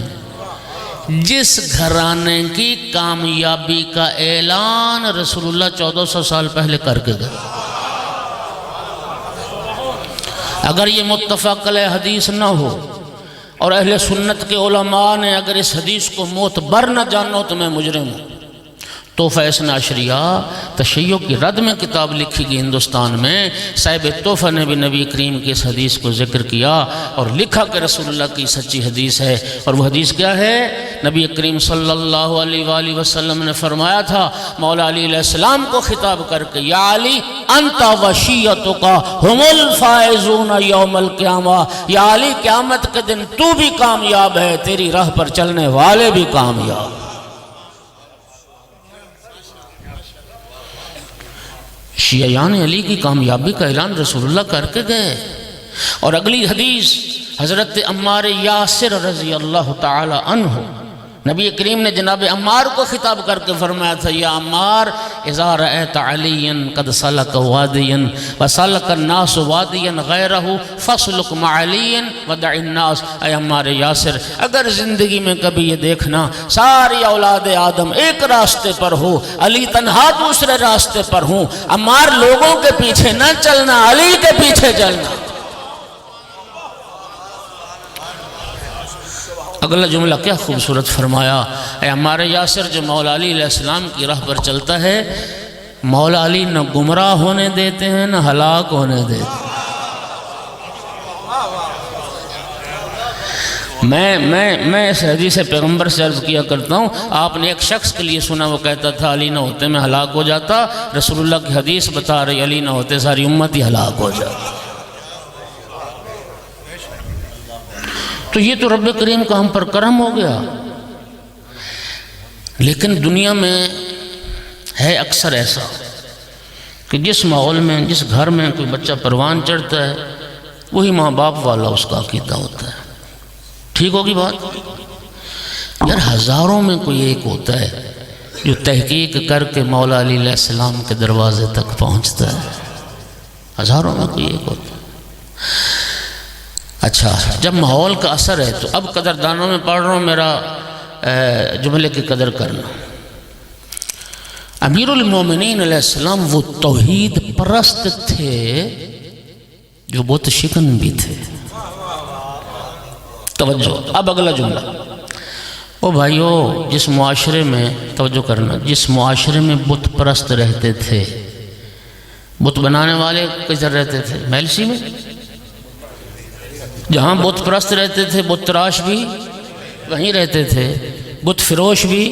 جس گھرانے کی کامیابی کا اعلان رسول اللہ 1400 سال پہلے کر کے گئے۔ اگر یہ متفق علیہ حدیث نہ ہو اور اہل سنت کے علماء نے اگر اس حدیث کو معتبر نہ جانا ہو تو میں مجرم ہوں۔ تحفہ اثنا عشریہ تشیع کی رد میں کتاب لکھی گئی ہندوستان میں، صاحب تحفہ نے بھی نبی کریم کی اس حدیث کو ذکر کیا اور لکھا کہ رسول اللہ کی سچی حدیث ہے۔ اور وہ حدیث کیا ہے؟ نبی کریم صلی اللہ علیہ وآلہ وسلم نے فرمایا تھا مولا علی علیہ السلام کو خطاب کر کے، یا علی انت وشیعتک ہم الفائزون یوم القیامہ، یا علی قیامت کے دن تو بھی کامیاب ہے، تیری راہ پر چلنے والے بھی کامیاب۔ شیعیان علی کی کامیابی کا اعلان رسول اللہ کر کے گئے۔ اور اگلی حدیث حضرت عمار یاسر رضی اللہ تعالی عنہ، نبی کریم نے جناب عمار کو خطاب کر کے فرمایا تھا، یا عمار اذا رأیت علیا قد سلک وادیا وسلک الناس وادیا غیرہ فاسلک مع علی ودع الناس۔ اے عمار یاسر، اگر زندگی میں کبھی یہ دیکھنا ساری اولاد آدم ایک راستے پر ہو، علی تنہا دوسرے راستے پر ہوں، عمار لوگوں کے پیچھے نہ چلنا، علی کے پیچھے چلنا۔ اگلا جملہ کیا خوبصورت فرمایا، اے عمار یاسر، جو مولا علی علیہ السلام کی راہ پر چلتا ہے مولا علی نہ گمراہ ہونے دیتے ہیں نہ ہلاک ہونے دیتے ہیں۔ میں اس حدیث پیغمبر سے عرض کیا کرتا ہوں، آپ نے ایک شخص کے لیے سنا، وہ کہتا تھا علی نہ ہوتے میں ہلاک ہو جاتا، رسول اللہ کی حدیث بتا رہی علی نہ ہوتے ساری امت ہی ہلاک ہو جاتی۔ تو یہ تو رب کریم کا ہم پر کرم ہو گیا۔ لیکن دنیا میں ہے اکثر ایسا کہ جس ماحول میں، جس گھر میں کوئی بچہ پروان چڑھتا ہے وہی ماں باپ والا اس کا عقیدہ ہوتا ہے۔ ٹھیک ہوگی بات؟ یار ہزاروں میں کوئی ایک ہوتا ہے جو تحقیق کر کے مولا علی علیہ السلام کے دروازے تک پہنچتا ہے، ہزاروں میں کوئی ایک ہوتا ہے۔ اچھا، جب ماحول کا اثر ہے تو اب قدردانوں میں پڑھ رہا ہوں، میرا جملے کی قدر کرنا۔ امیر المومنین علیہ السلام وہ توحید پرست تھے جو بت شکن بھی تھے۔ توجہ، اب اگلا جملہ۔ او بھائیو، جس معاشرے میں، توجہ کرنا، جس معاشرے میں بت پرست رہتے تھے، بت بنانے والے کدھر رہتے تھے؟ میلسی میں۔ جہاں بت پرست رہتے تھے بت تراش بھی وہیں رہتے تھے، بت فروش بھی۔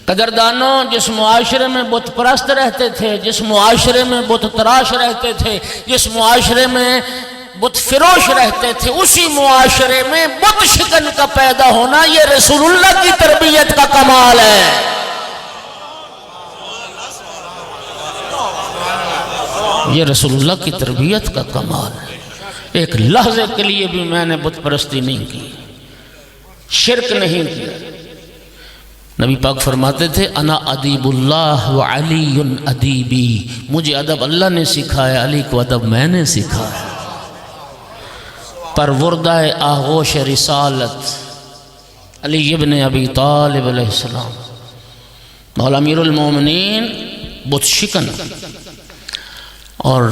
قدردانوں، جس معاشرے میں بت پرست رہتے تھے، جس معاشرے میں بت تراش رہتے تھے، جس معاشرے میں بت فروش رہتے تھے، اسی معاشرے میں بت شکن کا پیدا ہونا یہ رسول اللہ کی تربیت کا کمال ہے۔ یہ رسول اللہ کی تربیت کا کمال ہے۔ ایک لحظے کے لیے بھی میں نے بت پرستی نہیں کی، شرک نہیں کیا۔ نبی پاک فرماتے تھے انا ادیب اللہ وعلی ادیبی، مجھے ادب اللہ نے سکھایا، علی کو ادب میں نے سکھایا۔ پروردہ آغوش رسالت علی ابن ابی طالب علیہ السلام، مولا امیر المومنین بت شکن، اور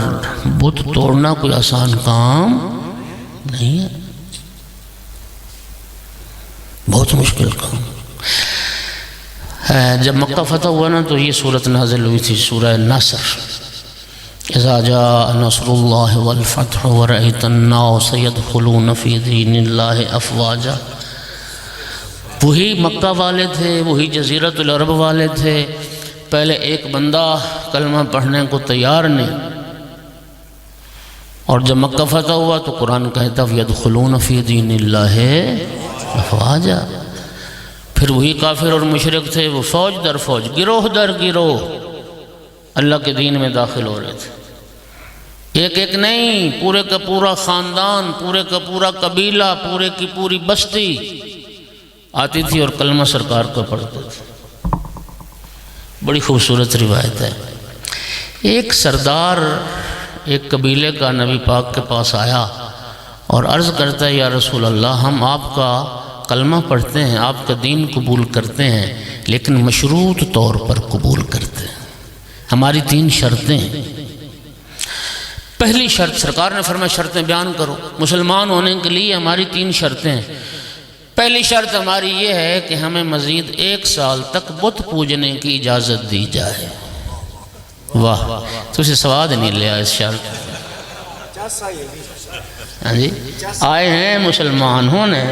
بت توڑنا کوئی آسان کام نہیں ہے، بہت مشکل کام ہے۔ جب مکہ فتح ہوا نا تو یہ سورت نازل ہوئی تھی، سورہ نصر، اذا جاء نصر اللہ والفتح ورأیت الناس يدخلون فی دین اللہ افواجا۔ وہی مکہ والے تھے، وہی جزیرۃ العرب والے تھے، پہلے ایک بندہ کلمہ پڑھنے کو تیار نہیں، اور جب مکہ فتح ہوا تو قرآن کہتا یدخلون فی دین اللہ افواجا، پھر وہی کافر اور مشرک تھے، وہ فوج در فوج، گروہ در گروہ اللہ کے دین میں داخل ہو رہے تھے۔ ایک ایک نہیں، پورے کا پورا خاندان، پورے کا پورا قبیلہ، پورے کی پوری بستی آتی تھی اور کلمہ سرکار کو پڑھتے تھے۔ بڑی خوبصورت روایت ہے۔ ایک سردار ایک قبیلے کا نبی پاک کے پاس آیا اور عرض کرتا ہے یا رسول اللہ، ہم آپ کا کلمہ پڑھتے ہیں، آپ کا دین قبول کرتے ہیں، لیکن مشروط طور پر قبول کرتے ہیں، ہماری 3 شرطیں ہیں۔ پہلی شرط، سرکار نے فرمایا شرطیں بیان کرو، مسلمان ہونے کے لیے ہماری 3 شرطیں ہیں۔ پہلی شرط ہماری یہ ہے کہ ہمیں مزید 1 سال تک بت پوجنے کی اجازت دی جائے۔ واہ، تو اسے سواد نہیں لیا اس شرط۔ ہاں جی، آئے ہیں مسلمان ہونے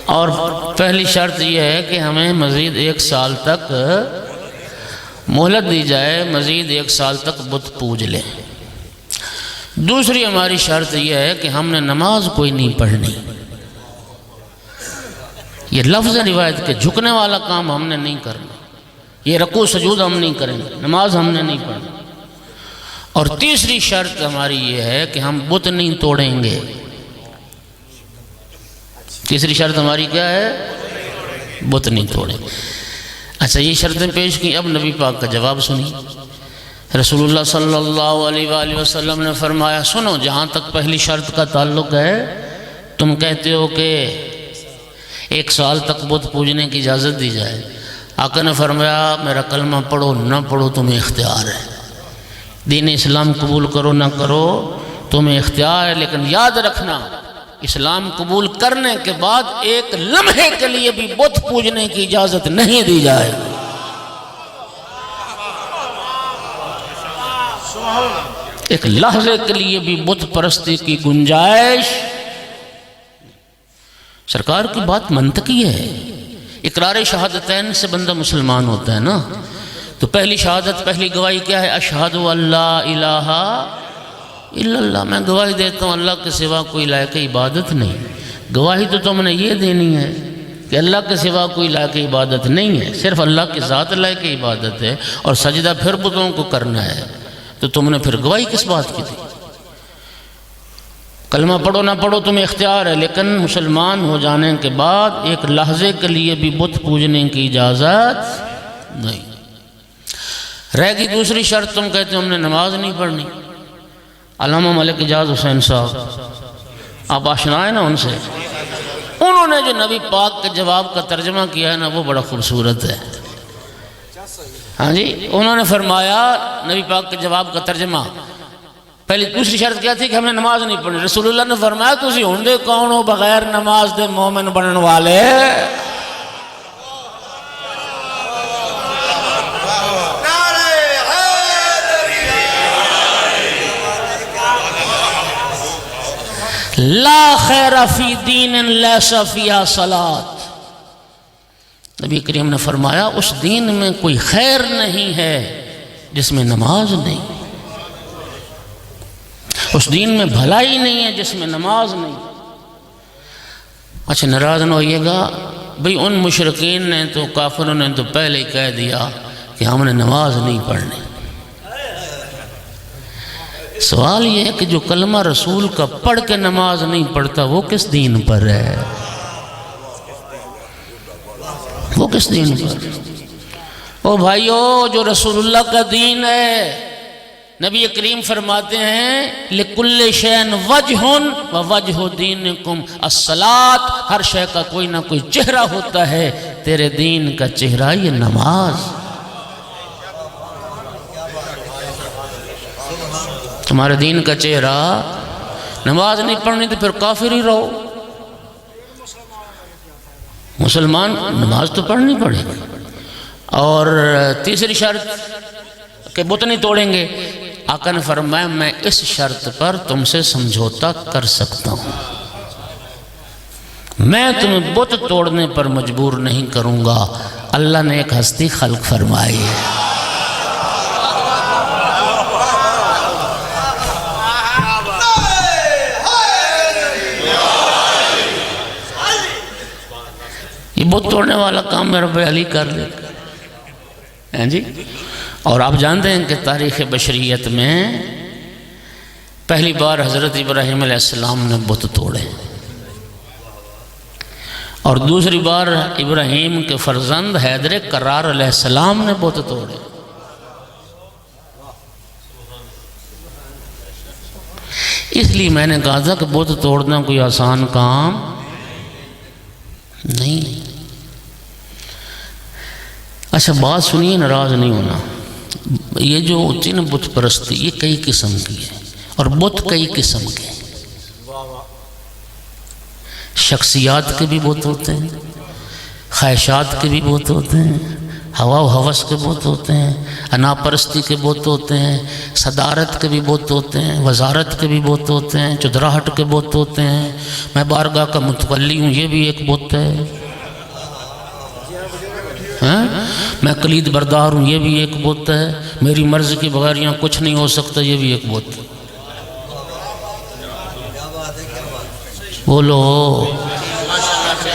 اور پہلی شرط یہ ہے کہ ہمیں مزید 1 سال تک مہلت دی جائے، مزید 1 سال تک بت پوج لیں۔ دوسری ہماری شرط یہ ہے کہ ہم نے نماز کوئی نہیں پڑھنی۔ یہ لفظ روایت کے جھکنے والا کام ہم نے نہیں کرنا، یہ رکوع سجود ہم نہیں کریں گے، نماز ہم نے نہیں پڑھنی۔ اور تیسری شرط ہماری یہ ہے کہ ہم بت نہیں توڑیں گے۔ تیسری شرط ہماری کیا ہے؟ بت نہیں توڑیں۔ اچھا، یہ شرطیں پیش کی، اب نبی پاک کا جواب سنی۔ رسول اللہ صلی اللہ علیہ وآلہ وسلم نے فرمایا سنو، جہاں تک پہلی شرط کا تعلق ہے، تم کہتے ہو کہ 1 سال تک بت پوجنے کی اجازت دی جائے۔ آقا نے فرمایا میرا کلمہ پڑھو نہ پڑھو تمہیں اختیار ہے، دین اسلام قبول کرو نہ کرو تمہیں اختیار ہے، لیکن یاد رکھنا اسلام قبول کرنے کے بعد 1 لمحے کے لیے بھی بت پوجنے کی اجازت نہیں دی جائے۔ ایک لحظے کے لیے بھی بت پرستی کی گنجائش۔ سرکار کی بات منطقی ہے۔ اقرار شہادتین سے بندہ مسلمان ہوتا ہے نا، تو پہلی شہادت، پہلی گواہی کیا ہے؟ اشہد ان لا الہ الا اللہ، میں گواہی دیتا ہوں اللہ کے سوا کوئی لائق عبادت نہیں۔ گواہی تو تم نے یہ دینی ہے کہ اللہ کے سوا کوئی لائق عبادت نہیں ہے، صرف اللہ کی ذات لائق عبادت ہے، اور سجدہ پھر بتوں کو کرنا ہے۔ تو تم نے پھر گواہی کس بات کی تھی؟ کلمہ پڑھو نہ پڑھو تمہیں اختیار ہے، لیکن مسلمان ہو جانے کے بعد 1 لحظے کے لیے بھی بت پوجنے کی اجازت نہیں۔ رہ گئی دوسری شرط، تم کہتے ہم نے نماز نہیں پڑھنی۔ علامہ ملک اجاز حسین صاحب، آپ آشنا ہیں نا ان سے، انہوں نے جو نبی پاک کے جواب کا ترجمہ کیا ہے نا، وہ بڑا خوبصورت ہے۔ ہاں جی، انہوں نے فرمایا نبی پاک کے جواب کا ترجمہ، پہلی دوسری شرط کیا تھی کہ ہم نے نماز نہیں پڑھنی۔ رسول اللہ نے فرمایا تسی ہوندے کون ہو بغیر نماز دے مومن بنن والے؟ لا خیر فی دین لیس فیہا صلاۃ، نبی کریم نے فرمایا اس دین میں کوئی خیر نہیں ہے جس میں نماز نہیں، اس دین میں بھلائی نہیں ہے جس میں نماز نہیں۔ اچھا، ناراض نہ ہوئیے گا، بھئی ان مشرکین نے تو، کافروں نے تو پہلے ہی کہہ دیا کہ ہم نے نماز نہیں پڑھنی۔ سوال یہ ہے کہ جو کلمہ رسول کا پڑھ کے نماز نہیں پڑھتا وہ کس دین پر ہے؟ وہ کس دین پر؟ او بھائیو، جو رسول اللہ کا دین ہے، نبی کریم فرماتے ہیں لِكُلِّ شَيْءٍ وَجْهٌ وَوَجْهُ دِينِكُمْ الصَّلَاۃ، ہر شے کا کوئی نہ کوئی چہرہ ہوتا ہے، تیرے دین کا چہرہ یہ نماز۔ تمہارے دین کا چہرہ نماز نہیں پڑھنی تو پھر کافر ہی رہو۔ مسلمان نماز تو پڑھنی پڑے گی۔ اور تیسری شرط کہ بت نہیں توڑیں گے، آقا نے فرمایا میں اس شرط پر تم سے سمجھوتا کر سکتا ہوں، میں تمہیں بت توڑنے پر مجبور نہیں کروں گا۔ اللہ نے ایک ہستی خلق فرمائی ہے، توڑنے والا کام میرا رب علی کر دے گا جی۔ اور آپ جانتے ہیں کہ تاریخ بشریت میں پہلی بار حضرت ابراہیم علیہ السلام نے بت توڑے، اور دوسری بار ابراہیم کے فرزند حیدر کرار علیہ السلام نے بت توڑے۔ اس لیے میں نے کہا تھا کہ بت توڑنا کوئی آسان کام نہیں۔ اچھا بات سنیے، ناراض نہیں ہونا۔ یہ جو ہوتی ہے نا بت پرستی، یہ کئی قسم کی ہے، اور بت کئی قسم کے ہیں۔ شخصیات کے بھی بت ہوتے ہیں، خواہشات کے بھی بت ہوتے ہیں، ہوا و ہوس کے بت ہوتے ہیں، انا پرستی کے بت ہوتے ہیں، صدارت کے بھی بت ہوتے ہیں، وزارت کے بھی بت ہوتے ہیں، چدراہٹ کے بت ہوتے ہیں، میں بارگاہ کا متولی ہوں، یہ بھی ایک بت ہے، میں کلید بردار ہوں، یہ بھی ایک بت ہے، میری مرضی کے بغیر یہاں کچھ نہیں ہو سکتا، یہ بھی ایک بت ہے۔ بولو،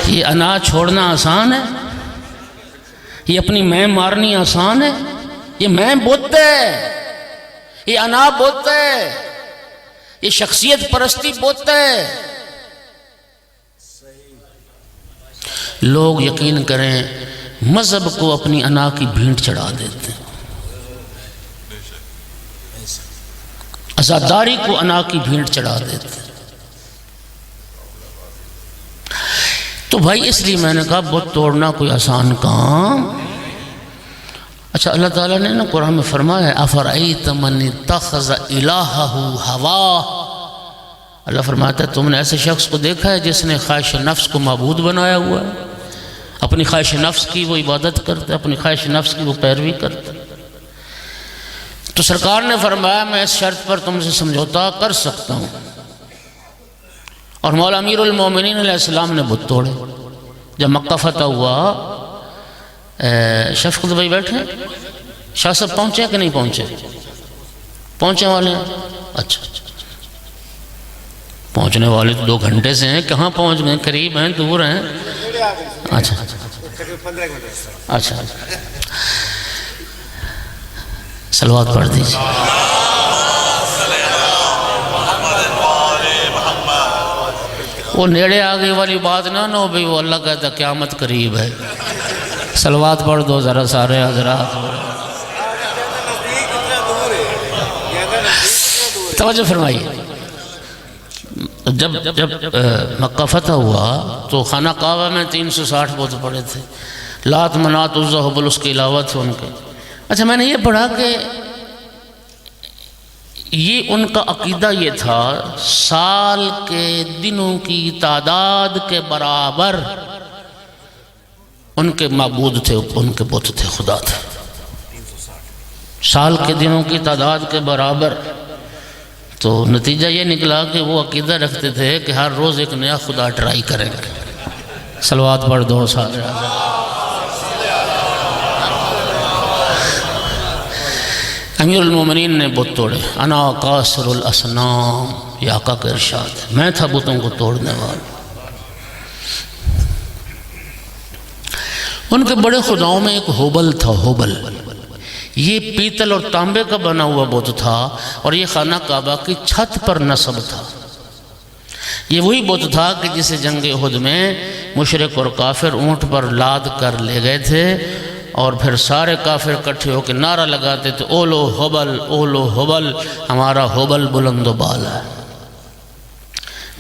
یہ انا چھوڑنا آسان ہے؟ یہ اپنی میں مارنی آسان ہے؟ یہ میں بت ہے، یہ انا بت ہے، یہ شخصیت پرستی بت ہے۔ لوگ یقین کریں مذہب کو اپنی انا کی بھینٹ چڑھا دیتے ہیں، عزاداری کو انا کی بھینٹ چڑھا دیتے ہیں۔ تو بھائی اس لیے میں نے کہا بت توڑنا کوئی آسان کام۔ اچھا اللہ تعالیٰ نے نا قرآن میں فرمایا ہے اَفَرَأَيْتَ مَنِ اتَّخَذَ إِلَٰهَهُ هَوَاهُ، اللہ فرماتا ہے تم نے ایسے شخص کو دیکھا ہے جس نے خواہش نفس کو معبود بنایا ہوا ہے، اپنی خواہش نفس کی وہ عبادت کرتا ہے، اپنی خواہش نفس کی وہ پیروی کرتا ہے۔ تو سرکار نے فرمایا میں اس شرط پر تم سے سمجھوتا کر سکتا ہوں، اور مولا امیر المومنین علیہ السلام نے بت توڑے۔ جب مکہ فتح ہوا، شفقت بھائی بیٹھے، شاہ صاحب پہنچے کہ نہیں پہنچے؟ پہنچے والے ہیں؟ اچھا پہنچنے والے تو 2 گھنٹے سے ہیں، کہاں پہنچ گئے؟ قریب ہیں دور ہیں؟ اچھا اچھا صلوات پڑھ دیجیے۔ وہ نیڑے آگے والی بات نہ ہو بھئی، وہ اللہ کہتا قیامت قریب ہے۔ صلوات پڑھ دو ذرا سارے حضرات، توجہ فرمائیے۔ جب مکہ فتح ہوا تو خانہ کعبہ میں 360 بت پڑے تھے، لات منات عزا حبل اس کے علاوہ تھے ان کے۔ اچھا میں نے یہ پڑھا کہ یہ ان کا عقیدہ یہ تھا سال کے دنوں کی تعداد کے برابر ان کے معبود تھے، ان کے بت تھے، خدا تھے، سال کے دنوں کی تعداد کے برابر۔ تو نتیجہ یہ نکلا کہ وہ عقیدہ رکھتے تھے کہ ہر روز ایک نیا خدا ٹرائی کریں گے۔ صلوات پڑھ دو سارے امیر المومنین نے بت توڑے۔ انا قاصر الاسنام، یہ آقا کا ارشاد ہے، میں تھا بتوں کو توڑنے والا۔ ان کے بڑے خداؤں میں ایک ہوبل تھا، ہوبل، یہ پیتل اور تانبے کا بنا ہوا بت تھا، اور یہ خانہ کعبہ کی چھت پر نصب تھا۔ یہ وہی بت تھا کہ جسے جنگ احد میں مشرک اور کافر اونٹ پر لاد کر لے گئے تھے، اور پھر سارے کافر اکٹھے ہو کے نعرہ لگاتے تھے اولو حبل اولو حبل، ہمارا حبل بلند و بالا ہے۔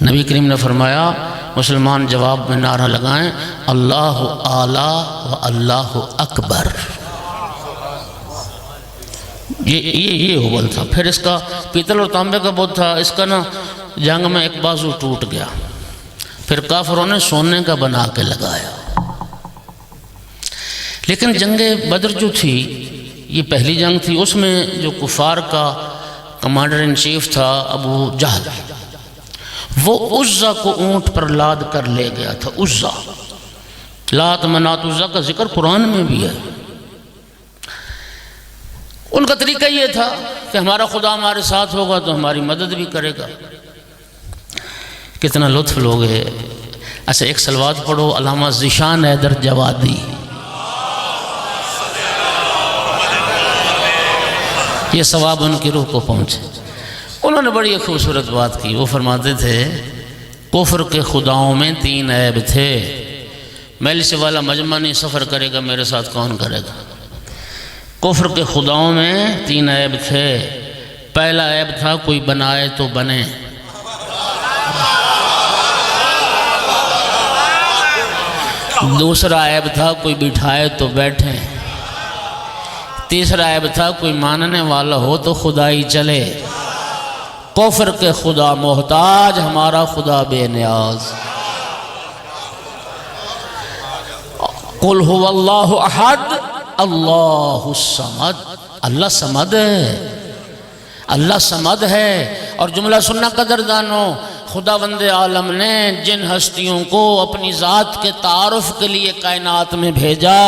نبی کریم نے فرمایا مسلمان جواب میں نعرہ لگائیں اللہ اعلیٰ و اللہ اکبر۔ یہ حبل تھا۔ پھر اس کا پیتل اور تانبے کا بت تھا، اس کا نا جنگ میں ایک بازو ٹوٹ گیا، پھر کافروں نے سونے کا بنا کے لگایا۔ لیکن جنگ بدر جو تھی یہ پہلی جنگ تھی، اس میں جو کفار کا کمانڈر ان چیف تھا ابو جہل، وہ عزا کو اونٹ پر لاد کر لے گیا تھا۔ عزا، لات منات عزا کا ذکر قرآن میں بھی ہے۔ ان کا طریقہ یہ تھا کہ ہمارا خدا ہمارے ساتھ ہوگا تو ہماری مدد بھی کرے گا۔ کتنا لطف لوگ ہے، اچھا ایک صلوات پڑھو علامہ ذیشان حیدر جوادی، یہ ثواب ان کی روح کو پہنچے۔ انہوں نے بڑی خوبصورت بات کی، وہ فرماتے تھے کفر کے خداؤں میں 3 عیب تھے، مجلس والا مجمع نہیں سفر کرے گا، میرے ساتھ کون کرے گا؟ کفر کے خداؤں میں 3 عیب تھے۔ پہلا عیب تھا کوئی بنائے تو بنے، دوسرا عیب تھا کوئی بٹھائے تو بیٹھیں، تیسرا عیب تھا کوئی ماننے والا ہو تو خدائی چلے۔ کفر کے خدا محتاج، ہمارا خدا بے نیاز۔ قل هو اللہ احد اللہ الصمد، اللہ صمد ہے، اللہ صمد ہے۔ اور جملہ سننا قدردانوں، خداوند عالم نے جن ہستیوں کو اپنی ذات کے تعارف کے لیے کائنات میں بھیجا،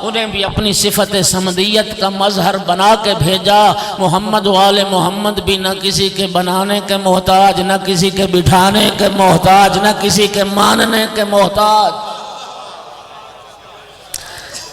انہیں بھی اپنی صفت صمدیت کا مظہر بنا کے بھیجا۔ محمد و آل محمد بھی نہ کسی کے بنانے کے محتاج، نہ کسی کے بٹھانے کے محتاج، نہ کسی کے ماننے کے محتاج۔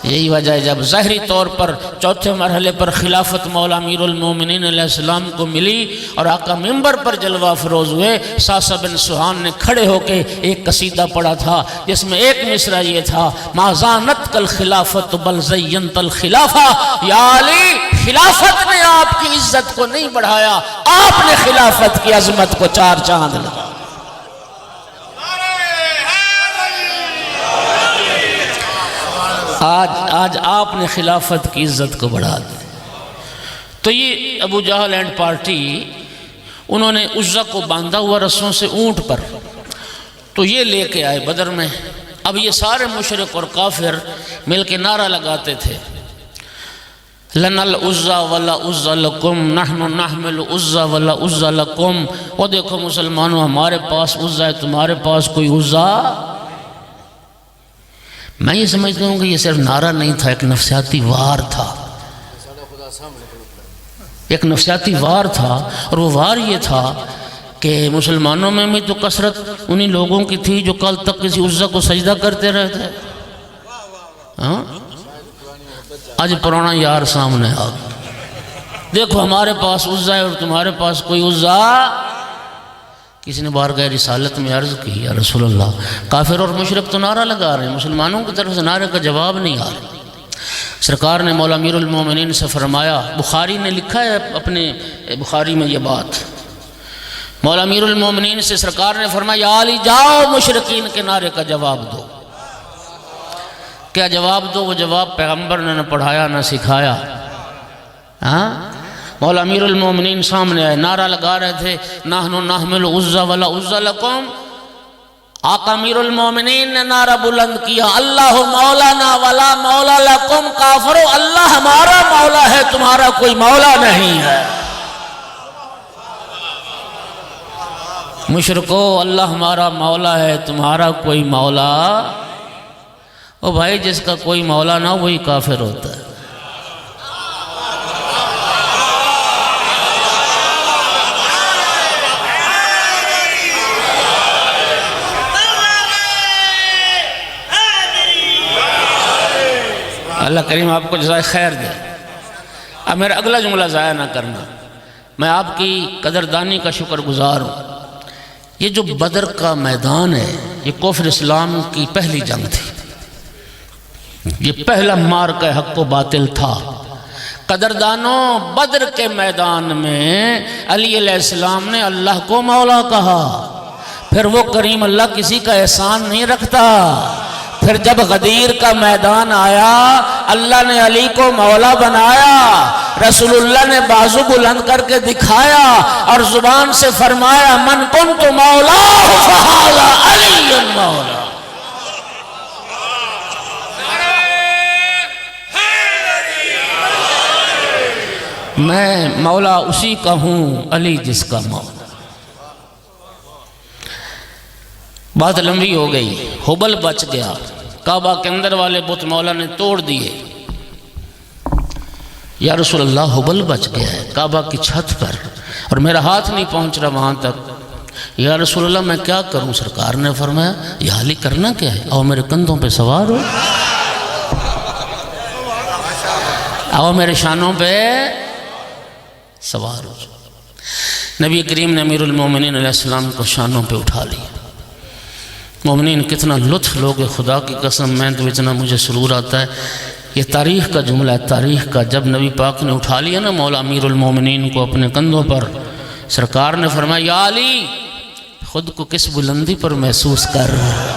یہی وجہ ہے جب ظاہری طور پر چوتھے مرحلے پر خلافت مولا امیر المومنین علیہ السلام کو ملی اور آقا ممبر پر جلوہ افروز ہوئے، ساسا بن سہان نے کھڑے ہو کے ایک قصیدہ پڑھا تھا جس میں ایک مصرع یہ تھا، ما زانت کل خلافت بل زینت الخلافہ، یا علی خلافت نے آپ کی عزت کو نہیں بڑھایا، آپ نے خلافت کی عظمت کو 4 چاند لگا۔ آج آپ نے خلافت کی عزت کو بڑھا دی۔ تو یہ ابو جہل اینڈ پارٹی، انہوں نے عزہ کو باندھا ہوا رسوں سے اونٹ پر، تو یہ لے کے آئے بدر میں۔ اب یہ سارے مشرک اور کافر مل کے نعرہ لگاتے تھے، لَنَا الْعُزَّى وَلَا عُزَّ لَكُمْ نَحْنُ نَحْمِلُ عُزَّى وَلَا عُزَّ لَكُمْ۔ وہ دیکھو مسلمانوں، ہمارے پاس عزہ ہے، تمہارے پاس کوئی عزہ۔ میں یہ سمجھتا ہوں کہ یہ صرف نعرہ نہیں تھا، ایک نفسیاتی وار تھا، ایک نفسیاتی وار تھا۔ اور وہ وار یہ تھا کہ مسلمانوں میں بھی تو کثرت انہی لوگوں کی تھی جو کل تک کسی عزہ کو سجدہ کرتے رہتے۔ آج پرانا یار سامنے آ گیا، دیکھو ہمارے پاس عزہ ہے اور تمہارے پاس کوئی عزہ۔ کسی نے بارگاہ رسالت میں عرض کی، یا رسول اللہ، کافر اور مشرک تو نعرہ لگا رہے ہیں، مسلمانوں کی طرف سے نعرے کا جواب نہیں آ رہا۔ سرکار نے مولا امیر المومنین سے فرمایا، بخاری نے لکھا ہے اپنے بخاری میں یہ بات، مولا امیر المومنین سے سرکار نے فرمایا، یا علی جاؤ مشرکین کے نعرے کا جواب دو۔ کیا جواب دو؟ وہ جواب پیغمبر نے نہ پڑھایا نہ سکھایا۔ مولا امیر المومنین سامنے آئے، نعرہ لگا رہے تھے، نحن نحمل عزہ ولا عزہ لکم۔ آقا امیر المومنین نے نعرہ بلند کیا، اللہ مولانا ولا مولا لکم۔ کافرو، اللہ ہمارا مولا ہے، تمہارا کوئی مولا نہیں ہے۔ مشرکو، اللہ ہمارا مولا ہے، تمہارا کوئی مولا۔ او بھائی، جس کا کوئی مولا نہ وہی کافر ہوتا ہے۔ اللہ کریم آپ کو جزائے خیر دے۔ اب میرا اگلا جملہ ضائع نہ کرنا، میں آپ کی قدردانی کا شکر گزار ہوں۔ یہ جو بدر کا میدان ہے، یہ کفر اسلام کی پہلی جنگ تھی، یہ پہلا مارکہ حق و باطل تھا۔ قدردانوں، بدر کے میدان میں علی علیہ السلام نے اللہ کو مولا کہا۔ پھر وہ کریم اللہ کسی کا احسان نہیں رکھتا۔ پھر جب غدیر کا میدان آیا، اللہ نے علی کو مولا بنایا، رسول اللہ نے بازو بلند کر کے دکھایا اور زبان سے فرمایا، من کنت مولا فہذا علی مولا۔ میں مولا اسی کا ہوں، علی جس کا مولا۔ بات لمبی ہو گئی، حبل بچ گیا، کعبہ کے اندر والے بت مولا نے توڑ دیے۔ یا رسول اللہ، حبل بچ گیا ہے کعبہ کی چھت پر، اور میرا ہاتھ نہیں پہنچ رہا وہاں تک۔ یا رسول اللہ میں کیا کروں؟ سرکار نے فرمایا یا علی کرنا کیا ہے، آؤ میرے کندھوں پہ سوار ہو، آؤ میرے شانوں پہ سوار ہو۔ نبی کریم نے امیر المومنین علیہ السلام کو شانوں پہ اٹھا لیا۔ مومنین کتنا لطف لوگ، خدا کی قسم میں تو اتنا مجھے سرور آتا ہے۔ یہ تاریخ کا جملہ ہے، تاریخ کا۔ جب نبی پاک نے اٹھا لیا نا مولا امیر المومنین کو اپنے کندھوں پر، سرکار نے فرمایا یا علی خود کو کس بلندی پر محسوس کر رہا ہے؟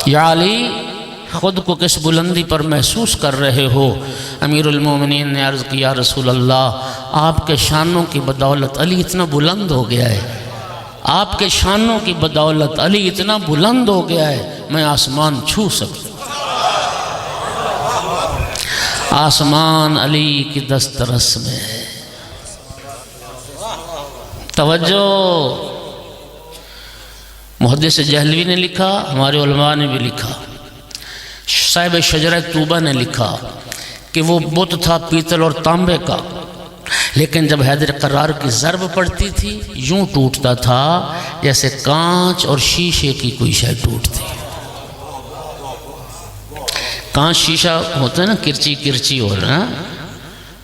یا علی خود کو کس بلندی پر محسوس کر رہے ہو؟ امیر المومنین نے عرض کیا رسول اللہ آپ کے شانوں کی بدولت علی اتنا بلند ہو گیا ہے، آپ کے شانوں کی بدولت علی اتنا بلند ہو گیا ہے میں آسمان چھو سکتا ہوں۔ آسمان علی کی دسترس میں ہے۔ توجہ، محدث جہلوی نے لکھا، ہمارے علماء نے بھی لکھا، صاحب شجرہ طوبہ نے لکھا کہ وہ بت تھا پیتل اور تانبے کا، لیکن جب حیدر قرار کی ضرب پڑتی تھی یوں ٹوٹتا تھا جیسے کانچ اور شیشے کی کوئی شے ٹوٹتی۔ کانچ شیشہ ہوتا ہے نا، کرچی کرچی ہو رہا ہے،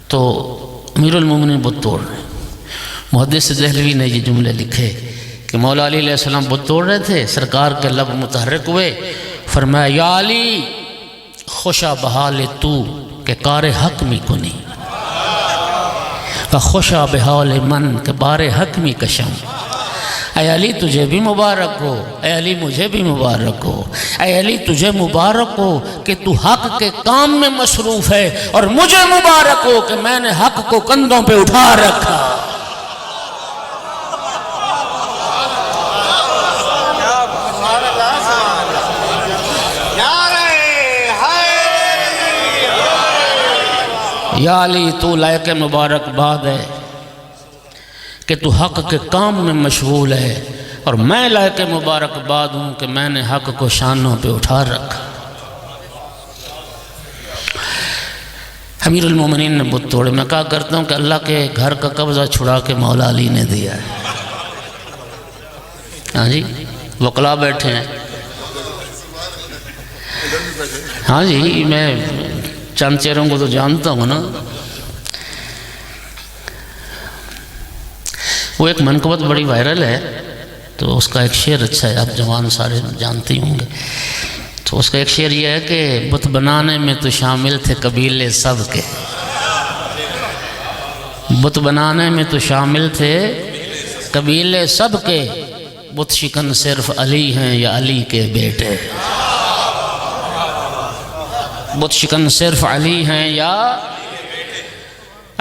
تو امیر المومنین بت توڑ رہے ہیں۔ محدث دہلوی نے یہ جملے لکھے کہ مولا علی علیہ السلام بت توڑ رہے تھے، سرکار کے لب متحرک ہوئے، فرمایا یا علی خوشا بحال تو کہ کار حق می کنی و خوشا بحال من کہ بار حق می کشم۔ اے علی تجھے بھی مبارک ہو، اے علی مجھے بھی مبارک ہو، اے علی تجھے مبارک ہو کہ تو حق کے کام میں مصروف ہے، اور مجھے مبارک ہو کہ میں نے حق کو کندھوں پہ اٹھا رکھا۔ یا علی تو لائق مبارک باد ہے کہ تو حق کے کام میں مشغول ہے، اور میں لائق مبارک باد ہوں کہ میں نے حق کو شانوں پہ اٹھا رکھا۔ امیر المومنین نے بت توڑے۔ میں کہا کرتا ہوں کہ اللہ کے گھر کا قبضہ چھڑا کے مولا علی نے دیا ہے۔ ہاں جی، وکلا بیٹھے ہیں۔ ہاں جی، میں چند چہروں کو تو جانتا ہوں نا۔ وہ ایک منقبت بڑی وائرل ہے، تو اس کا ایک شعر اچھا ہے، آپ جوان سارے جانتے ہوں گے۔ تو اس کا ایک شعر یہ ہے کہ بت بنانے میں تو شامل تھے قبیلے سب کے، بت بنانے میں تو شامل تھے قبیلے سب کے، بت شکن صرف علی ہیں یا علی کے بیٹے، بت شکن صرف علی ہیں یا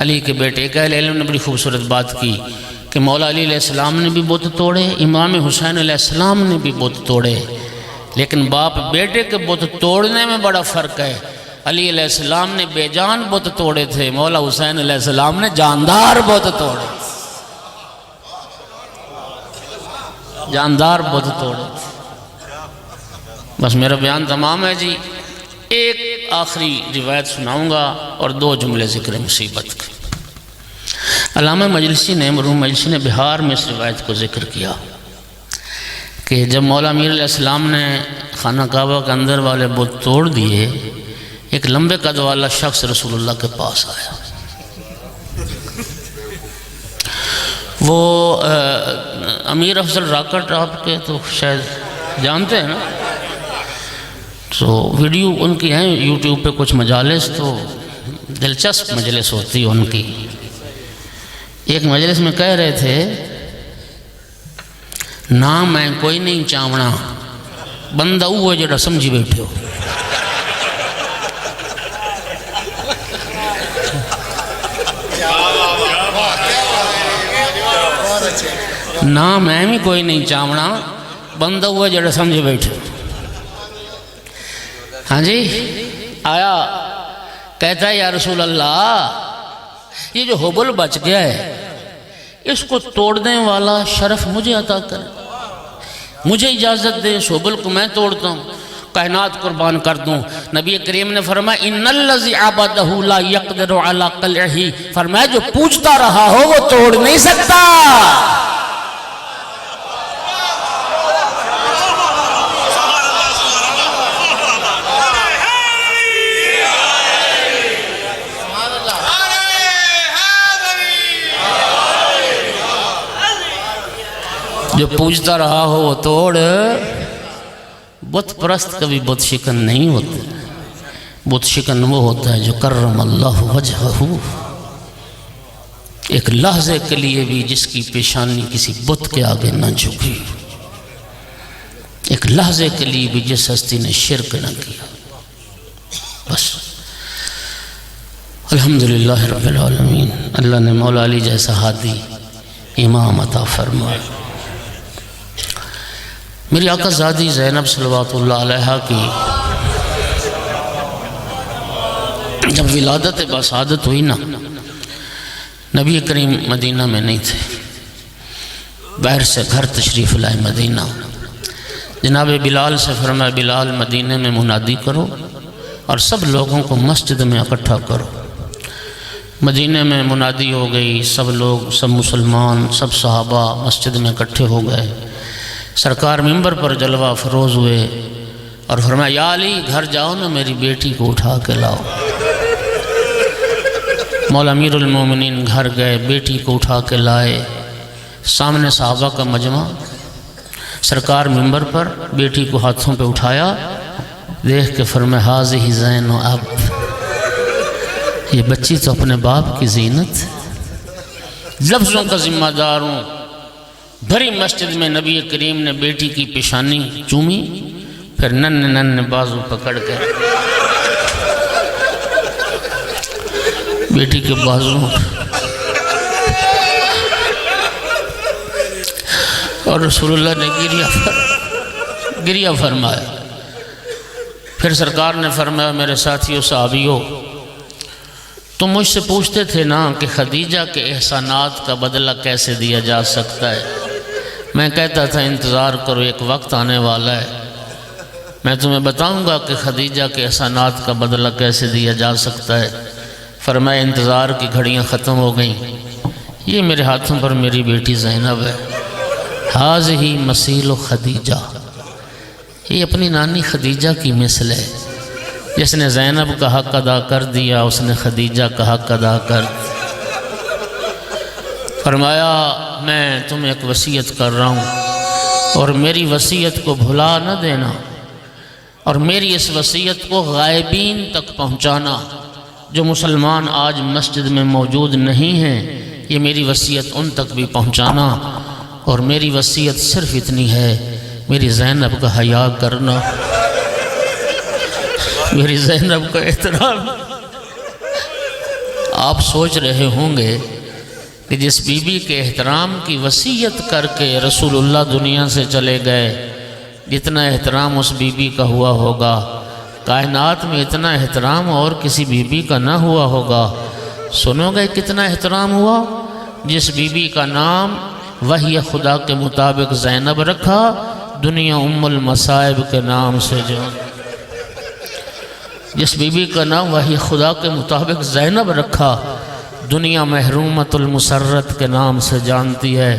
علی کے بیٹے۔ ایک اہل علم نے بڑی خوبصورت بات کی کہ مولا علی علیہ السلام نے بھی بت توڑے، امام حسین علیہ السلام نے بھی بت توڑے، لیکن باپ بیٹے کے بت توڑنے میں بڑا فرق ہے۔ علی علیہ السلام نے بے جان بت توڑے تھے، مولا حسین علیہ السلام نے جاندار بت توڑے، جاندار بت توڑے۔ بس میرا بیان تمام ہے جی۔ ایک آخری روایت سناؤں گا اور دو جملے ذکر مصیبت کے۔ علامہ مجلسی نے، مرحوم مجلسی نے بہار میں اس روایت کو ذکر کیا کہ جب مولا امیر علیہ السلام نے خانہ کعبہ کے اندر والے بت توڑ دیے، ایک لمبے قد والا شخص رسول اللہ کے پاس آیا۔ وہ امیر افضل راکٹ آپ کے تو شاید جانتے ہیں نا، تو ویڈیو ان کی ہیں یوٹیوب پہ کچھ مجالس، تو دلچسپ مجلس ہوتی ان کی۔ ایک مجلس میں کہہ رہے تھے نہ میں کوئی نہیں چاونا، بندہ وہ جڑا سمجھی بیٹھے ہو۔ نہ میں بھی کوئی نہیں چاونا، بندہ وہ جڑا سمجھی بیٹھے ہو۔ ہاں جی، آیا کہتا ہے یا رسول اللہ یہ جو حبل بچ گیا ہے اس کو توڑنے والا شرف مجھے عطا کرے، مجھے اجازت دے، اس حبل کو میں توڑتا ہوں۔ کائنات قربان کر دوں۔ نبی کریم نے فرمایا ان الذی عبدہ لا یقدر علی قلعہ، فرمایا جو پوچھتا رہا ہو وہ توڑ نہیں سکتا۔ جو پوچھتا رہا ہو وہ توڑ۔ بت پرست کبھی بت شکن نہیں ہوتے، بت شکن وہ ہوتا ہے جو کرم اللہ وجہہ، ایک لحظے کے لیے بھی جس کی پیشانی کسی بت کے آگے نہ جھکی، ایک لحظے کے لیے بھی جس ہستی نے شرک نہ کیا۔ بس الحمدللہ رب العالمین، اللہ نے مولا علی جیسا ہادی امام عطا فرمایا۔ میری آقا زادی زینب صلوات اللہ علیہ کی جب ولادت بسعادت ہوئی نا، نبی کریم مدینہ میں نہیں تھے، باہر سے گھر تشریف لائے مدینہ۔ جناب بلال سے فرمایا بلال مدینہ میں منادی کرو اور سب لوگوں کو مسجد میں اکٹھا کرو۔ مدینہ میں منادی ہو گئی، سب لوگ، سب مسلمان، سب صحابہ مسجد میں اکٹھے ہو گئے۔ سرکار منبر پر جلوہ افروز ہوئے اور فرمایا یا علی گھر جاؤ نا، میری بیٹی کو اٹھا کے لاؤ۔ مولا امیر المومنین گھر گئے، بیٹی کو اٹھا کے لائے، سامنے صحابہ کا مجمع، سرکار منبر پر بیٹی کو ہاتھوں پہ اٹھایا، دیکھ کے فرمایا ہاذہ زین و اب، یہ بچی تو اپنے باپ کی زینت۔ لفظوں کا ذمہ دار ہوں۔ بھری مسجد میں نبی کریم نے بیٹی کی پیشانی چومی، پھر نن بازو پکڑ کے بیٹی کے بازو اور رسول اللہ نے گریہ فرمایا۔ پھر سرکار نے فرمایا میرے ساتھیوں صحابیوں، تم مجھ سے پوچھتے تھے نا کہ خدیجہ کے احسانات کا بدلہ کیسے دیا جا سکتا ہے۔ میں کہتا تھا انتظار کرو، ایک وقت آنے والا ہے، میں تمہیں بتاؤں گا کہ خدیجہ کے احسانات کا بدلہ کیسے دیا جا سکتا ہے۔ فرمایا انتظار کی گھڑیاں ختم ہو گئیں، یہ میرے ہاتھوں پر میری بیٹی زینب ہے، ہاذہ مثیل خدیجہ، یہ اپنی نانی خدیجہ کی مثل ہے، جس نے زینب کا حق ادا کر دیا اس نے خدیجہ کا حق ادا کر دیا۔ فرمایا میں تمہیں ایک وصیت کر رہا ہوں اور میری وصیت کو بھلا نہ دینا، اور میری اس وصیت کو غائبین تک پہنچانا۔ جو مسلمان آج مسجد میں موجود نہیں ہیں، یہ میری وصیت ان تک بھی پہنچانا، اور میری وصیت صرف اتنی ہے، میری زینب کا حیا کرنا، میری زینب کا احترام۔ آپ سوچ رہے ہوں گے کہ جس بی بی کے احترام کی وصیت کر کے رسول اللہ دنیا سے چلے گئے، جتنا احترام اس بی بی کا ہوا ہوگا، کائنات میں اتنا احترام اور کسی بی بی کا نہ ہوا ہوگا۔ سنو گے کتنا احترام ہوا؟ جس بی بی کا نام وحی خدا کے مطابق زینب رکھا، دنیا ام المصائب کے نام سے جان، جس بی بی کا نام وحی خدا کے مطابق زینب رکھا، دنیا محرومت المسرت کے نام سے جانتی ہے،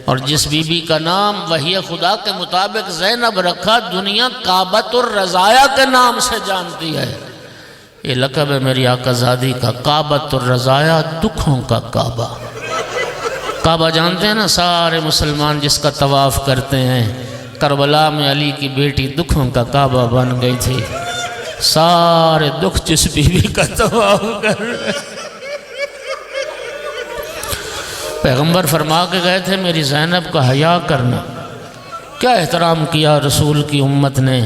اور جس بی بی کا نام وحی خدا کے مطابق زینب رکھا، دنیا کعبۃ الرضایا کے نام سے جانتی ہے۔ یہ لقب ہے میری آقا زادی کا، کعبۃ الرضایا، دکھوں کا کعبہ۔ کعبہ جانتے ہیں نا سارے مسلمان جس کا طواف کرتے ہیں، کربلا میں علی کی بیٹی دکھوں کا کعبہ بن گئی تھی، سارے دکھ جس بی بی کا طواف کر رہے۔ پیغمبر فرما کے گئے تھے میری زینب کا حیا کرنا۔ کیا احترام کیا رسول کی امت نے،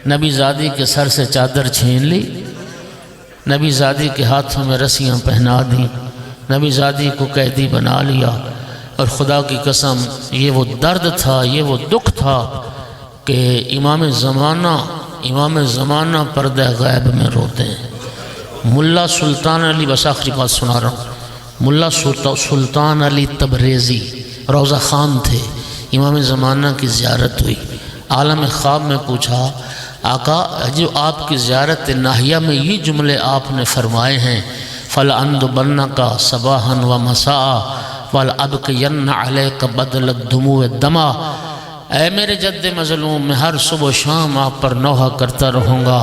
نبی زادی کے سر سے چادر چھین لی، نبی زادی کے ہاتھوں میں رسیاں پہنا دیں، نبی زادی کو قیدی بنا لیا، اور خدا کی قسم یہ وہ درد تھا، یہ وہ دکھ تھا کہ امام زمانہ پردہ غیب میں روتے ہیں۔ ملا سلطان علی، بس آخری بات سنا رہا ہوں، ملا سلطان علی تبریزی روضہ خان تھے، امام زمانہ کی زیارت ہوئی، عالم خواب میں پوچھا آقا جو آپ کی زیارت ناہیہ میں یہ جملے آپ نے فرمائے ہیں فَلَأَنْدُبَنَّكَ صَبَاحًا وَمَسَاءً وَلَأَبْقِيَنَّ عَلَيْكَ بَدْلَ الدُّمُوعِ الدَّمَا، اے میرے جد مظلوم میں ہر صبح و شام آپ پر نوحہ کرتا رہوں گا،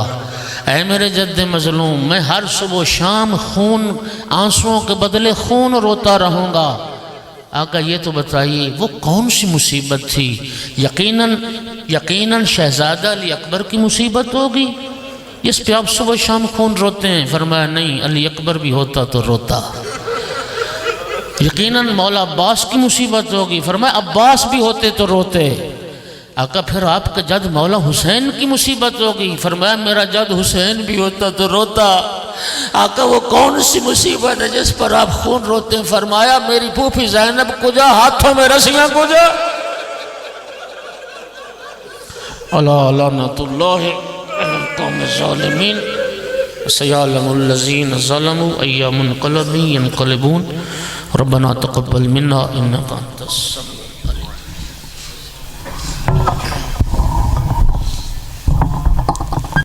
اے میرے جد مظلوم میں ہر صبح و شام خون آنسوؤں کے بدلے خون روتا رہوں گا۔ آقا یہ تو بتائیے وہ کون سی مصیبت تھی؟ یقیناً شہزادہ علی اکبر کی مصیبت ہوگی جس پہ آپ صبح و شام خون روتے ہیں؟ فرمایا نہیں، علی اکبر بھی ہوتا تو روتا۔ یقیناً مولا عباس کی مصیبت ہوگی، فرمایا عباس بھی ہوتے تو روتے۔ آقا پھر آپ کے جد مولا حسین کی مصیبت ہوگی، فرمایا میرا جد حسین بھی ہوتا تو روتا۔ آقا وہ کون سی مصیبت ہے جس پر آپ خون روتے ہیں؟ فرمایا میری پھوپھی زینب کجا، ہاتھوں میں رسیاں کجا۔ الا لعنۃ اللہ قوم الظالمین سیعلم الذین ظلموا ای منقلب ینقلبون ربنا تقبل منا انک انت السمیع